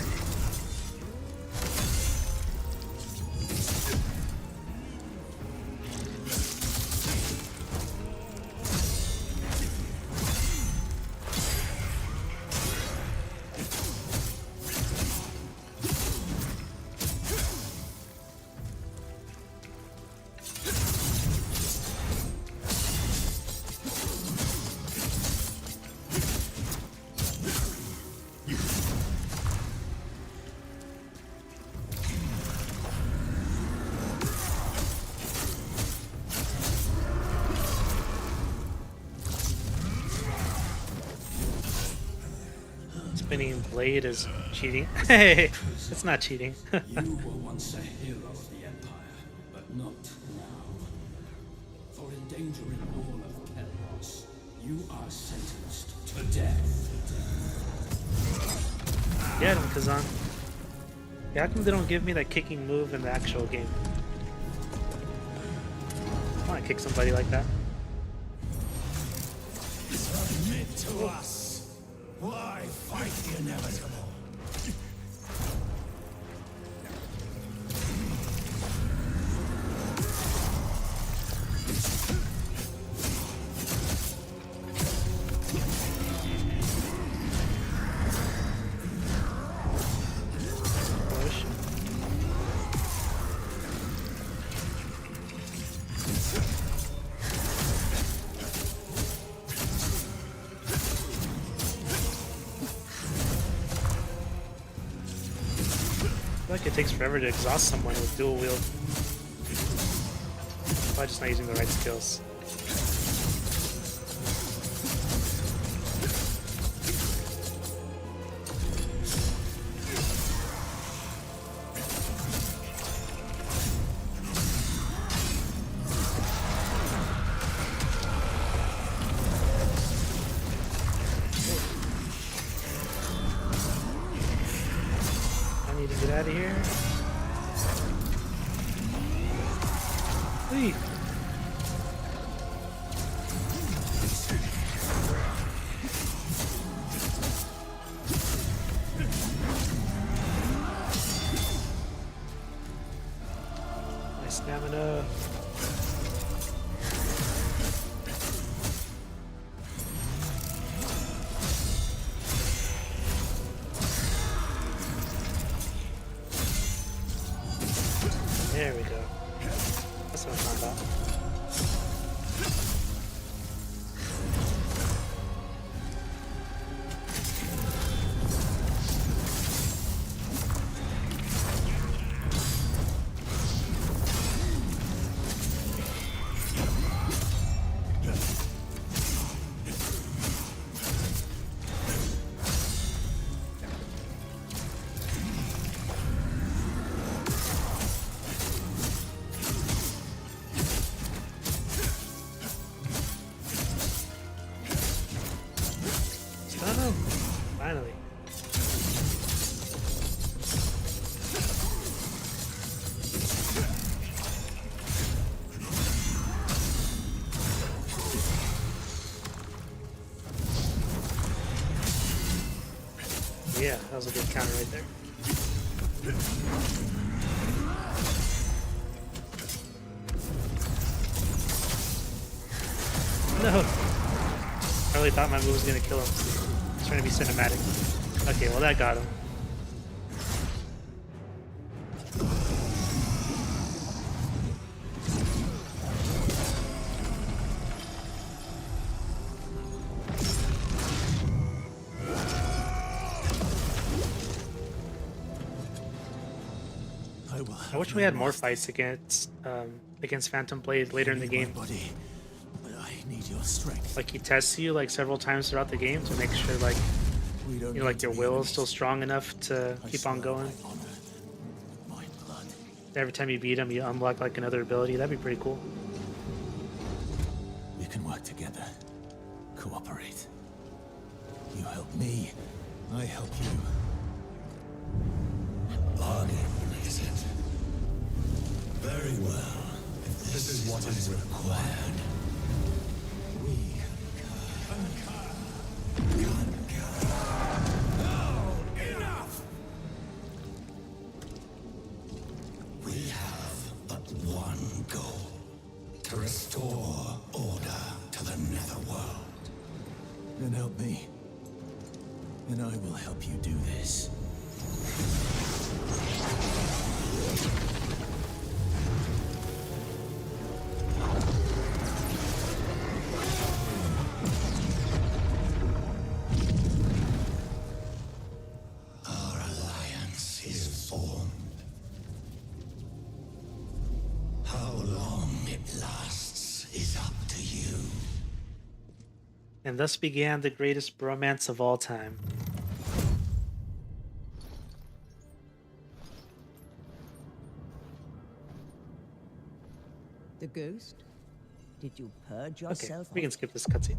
A: Spinning blade is cheating. Hey, it's not cheating.
B: You were once a hero of the Empire, but not now. For endangering all of Kelros, you are sentenced to death.
A: Get him, Khazan. Yeah, how come they don't give me that kicking move in the actual game? I want to kick somebody like that.
C: Submit to us. Why fight the inevitable?
A: Push. I feel like it takes forever to exhaust someone with dual wield. Probably just not using the right skills. I need to get out of here. Whee! My stamina. There we go. That's what I'm talking about. Stun him! Finally. Yeah, that was a good counter right there. No! I really thought my move was gonna kill him. I was trying to be cinematic. Okay, well that got him. I wish we had more fights against Phantom Blade later in the game.
C: Body, but I need your strength.
A: Like he tests you like several times throughout the game to make sure like
C: We don't
A: like
C: need
A: your
C: to be
A: will is
C: enemies.
A: still strong enough to
C: I
A: keep on
C: swear
A: going.
C: by honor, my blood.
A: Every time you beat him, you unlock like another ability. That'd be pretty cool.
C: We can work together. Cooperate. You help me, I help you. Bargain, is it? Very well. If this is what is required. We enough! We have but one goal. To restore order to the netherworld. Then help me. And I will help you do this. Our alliance is formed. How long it lasts is up to you.
A: And thus began the greatest bromance of all time.
D: The ghost? Did you purge
A: Okay,
D: yourself?
A: we can skip this cutscene.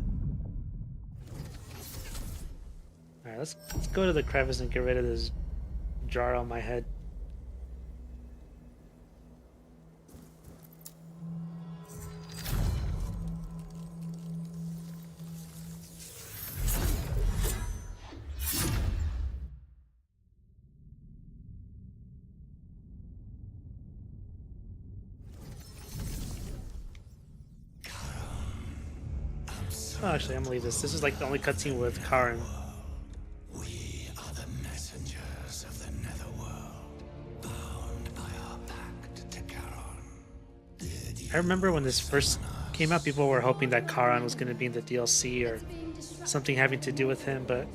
A: Alright, let's go to the crevice and get rid of this jar on my head. Oh, actually, I'm gonna leave this. This is like the only cutscene with Karen.
C: We are the messengers of the Netherworld, bound by our pact to Charon.
A: I remember when this first came out, people were hoping that Karen was going to be in the DLC or something having to do with him, but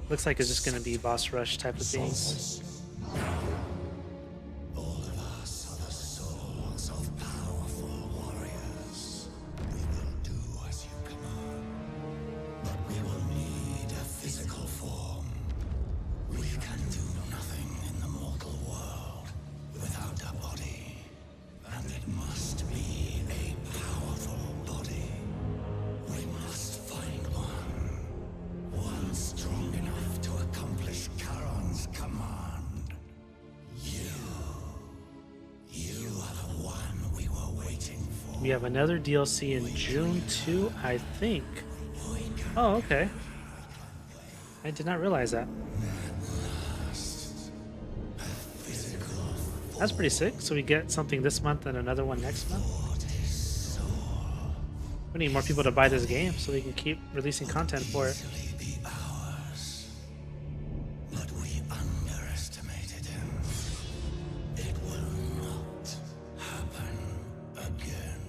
A: looks like it's just going to be boss rush type of things.
C: All of us are the souls of powerful warriors. We will do as you command, but we will need a physical form. We can do nothing in the mortal world without a body, and it must be a powerful body. We must find one strong enough to accomplish Charon's command. You are the one we were waiting for.
A: We have another DLC in June too, I think. Oh, okay. I did not realize that. That's pretty sick. So we get something this month and another one next month. We need more people to buy this game so we can keep releasing content for it.
C: But we underestimated him. It will not happen again.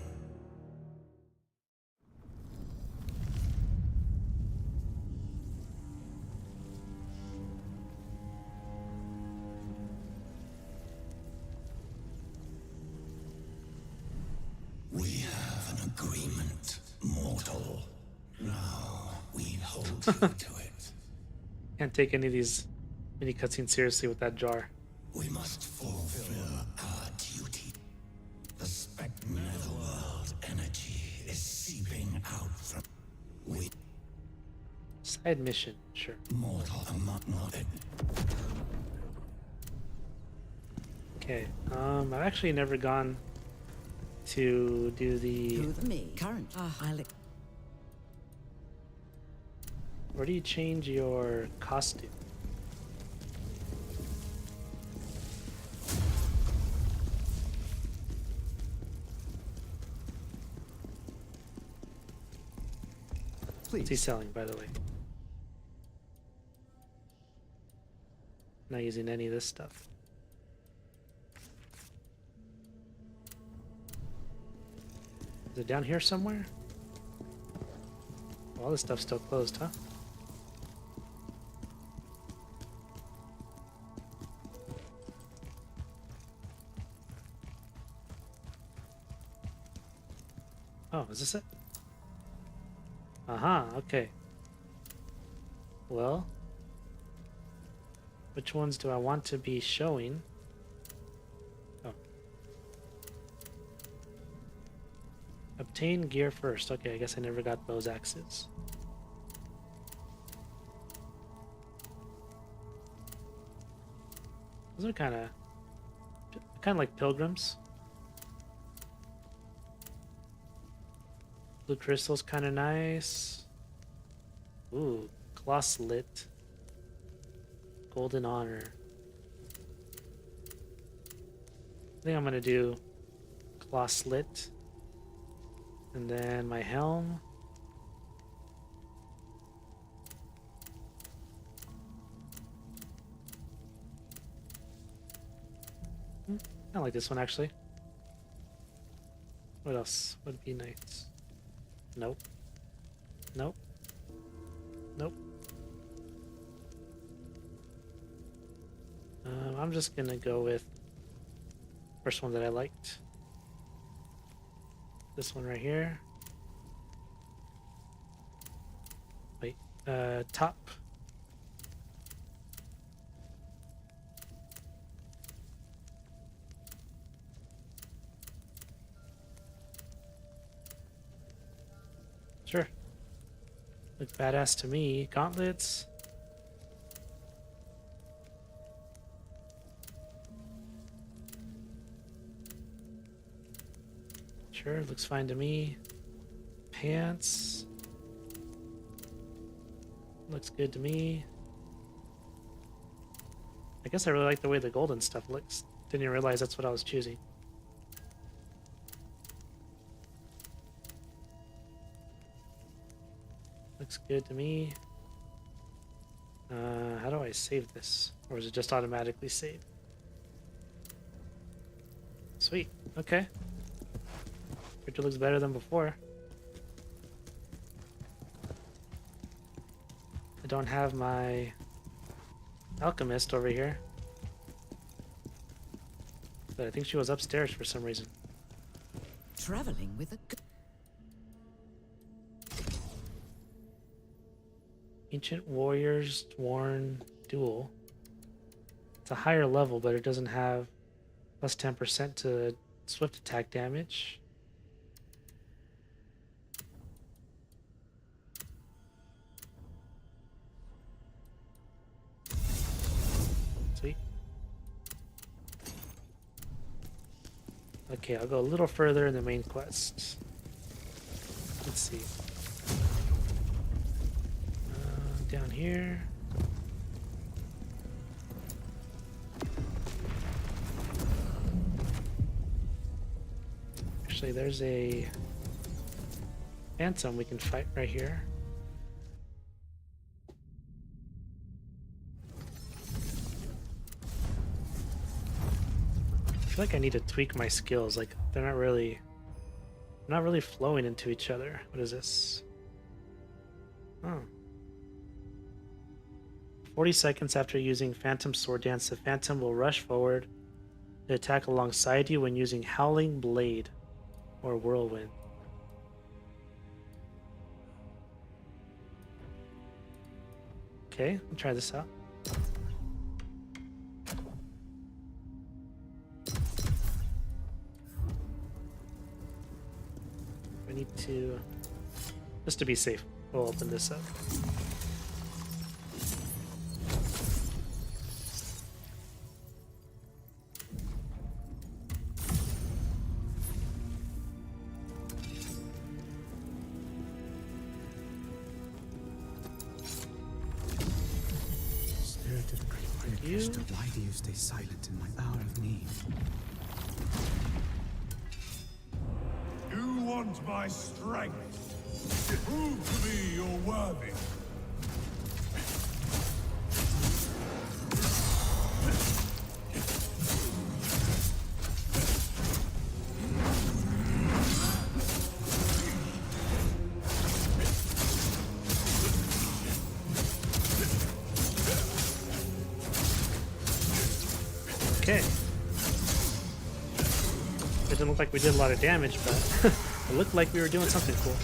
C: We have an agreement, mortal. Now we hold you to it.
A: Can't take any of these mini cutscenes seriously with that jar.
C: We must fulfill our duty. The netherworld energy is seeping out from we
A: Side mission, sure.
C: mortal among it.
A: Okay, I've actually never gone to do the...
D: Who the me? Current.
A: Where do you change your costume? What's he selling, by the way? Not using any of this stuff. Is it down here somewhere? All this stuff's still closed, huh? Oh, is this it? Aha, okay. Well, which ones do I want to be showing? Oh. Obtain gear first. Okay, I guess I never got those axes. Those are kind of like pilgrims. Blue crystal's kind of nice. Ooh, gloss lit. Golden honor. I think I'm gonna do gloss lit. And then my helm. I like this one actually. What else would be nice? Nope. Nope. Nope. I'm just gonna go with first one that I liked. This one right here. Wait, top. Sure. Look badass to me. Gauntlets. Sure, looks fine to me. Pants. Looks good to me. I guess I really like the way the golden stuff looks. Didn't even realize that's what I was choosing. Looks good to me. How do I save this? Or is it just automatically saved? Sweet. Okay. Picture looks better than before. I don't have my alchemist over here. But I think she was upstairs for some reason.
D: Traveling with a...
A: Ancient Warriors Worn Duel. It's a higher level, but it doesn't have plus 10% to swift attack damage. Sweet. Okay, I'll go a little further in the main quest. Let's see. Down here. Actually, there's a phantom we can fight right here. I feel like I need to tweak my skills. Like they're not really flowing into each other. What is this? Oh. 40 seconds after using Phantom Sword Dance, the Phantom will rush forward to attack alongside you when using Howling Blade or Whirlwind. Okay, I'll try this out. I need to, just to be safe, we'll open this up.
E: Why do you stay silent in my hour of need?
C: You want my strength? Prove to me you're worthy.
A: Okay. It didn't look like we did a lot of damage, but it looked like we were doing something cool.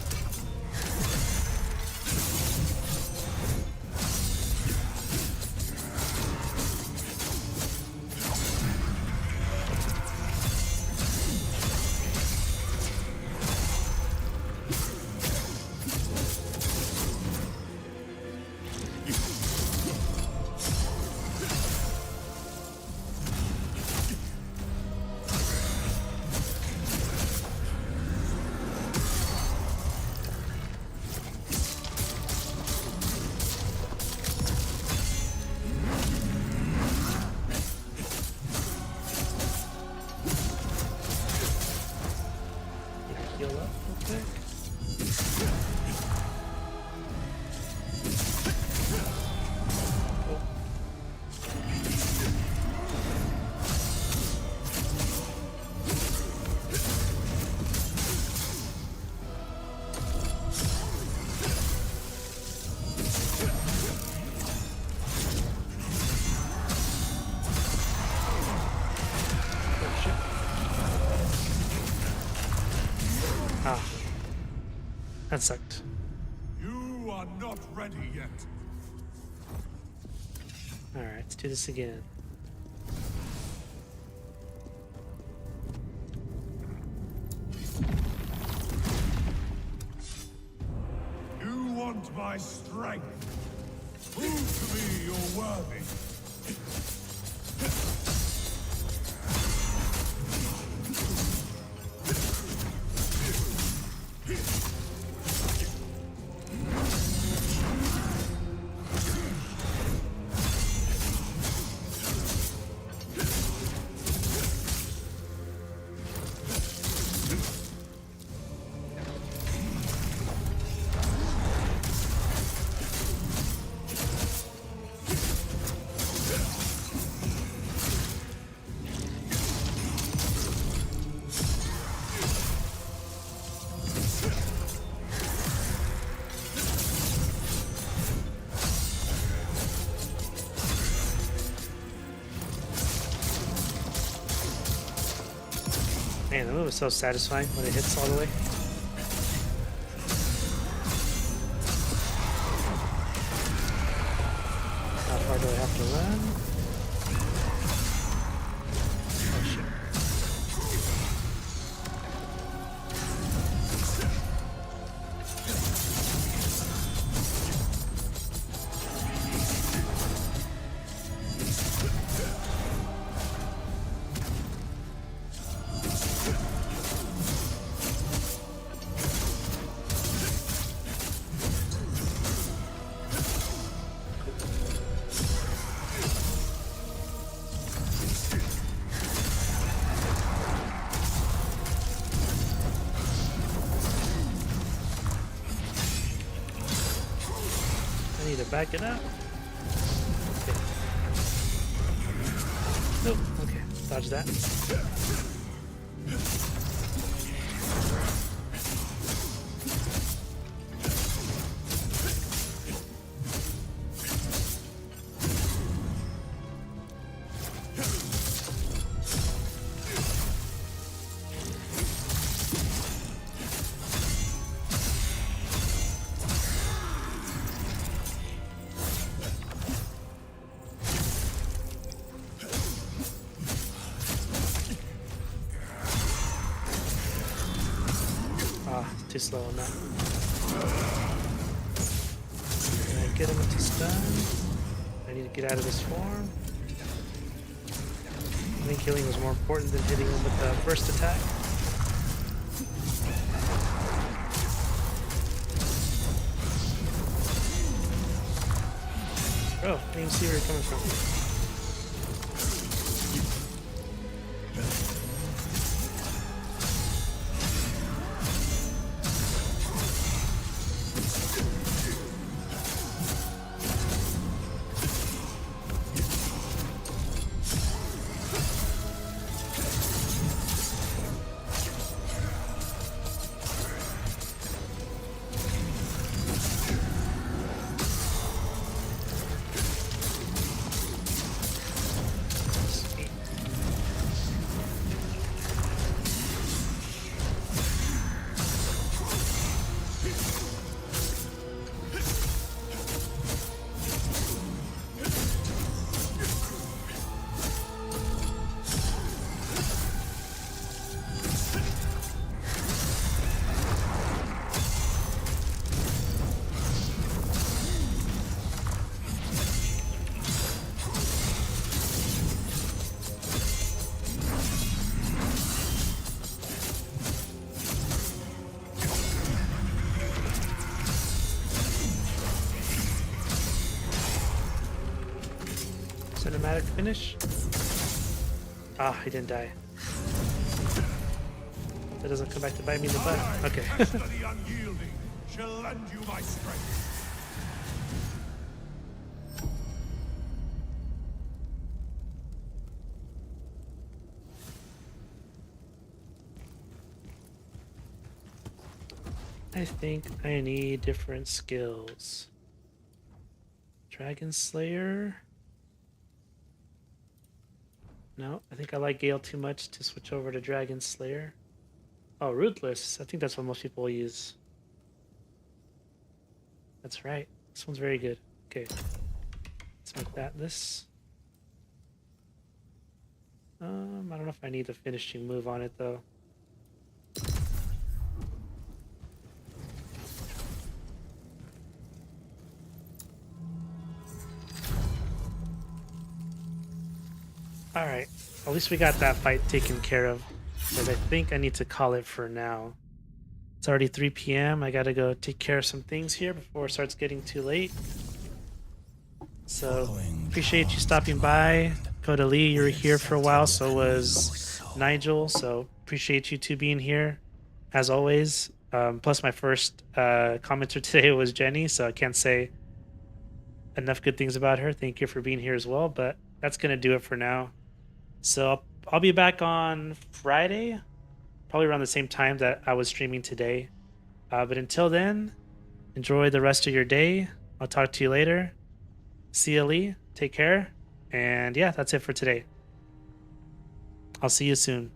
A: Heal up real quick. Cool. Oh shit. Ah, that sucked.
C: You are not ready yet.
A: Alright, let's do this again.
C: You want my strength? Prove to me you're worthy.
A: Man, the move is so satisfying when it hits all the way. How far do I have to run? Oh shit. I need to back it up. Okay. Nope. Okay. Dodge that. Too slow on that. Can I get him into stun? I need to get out of this form. I think healing was more important than hitting him with the first attack. Bro, I didn't even see where you're coming from. Cinematic finish. Ah, he didn't die. That doesn't come back to bite me in the butt. Okay.
C: The unyielding shall lend you my strength.
A: I think I need different skills. Dragon Slayer. No, I think I like Gale too much to switch over to Dragon Slayer. Oh, Ruthless. I think that's what most people will use. That's right. This one's very good. Okay. Let's make that this. I don't know if I need the finishing move on it though. Alright, at least we got that fight taken care of. But I think I need to call it for now. It's already 3 p.m. I gotta go take care of some things here before it starts getting too late. So, appreciate you stopping by. Coda Lee, you were here for a while, so was Nigel. So, appreciate you two being here, as always. Plus, my first commenter today was Jenny, so I can't say enough good things about her. Thank you for being here as well, but that's gonna do it for now. So I'll be back on Friday, probably around the same time that I was streaming today. But until then, enjoy the rest of your day. I'll talk to you later. See you, Lee. Take care. And yeah, that's it for today. I'll see you soon.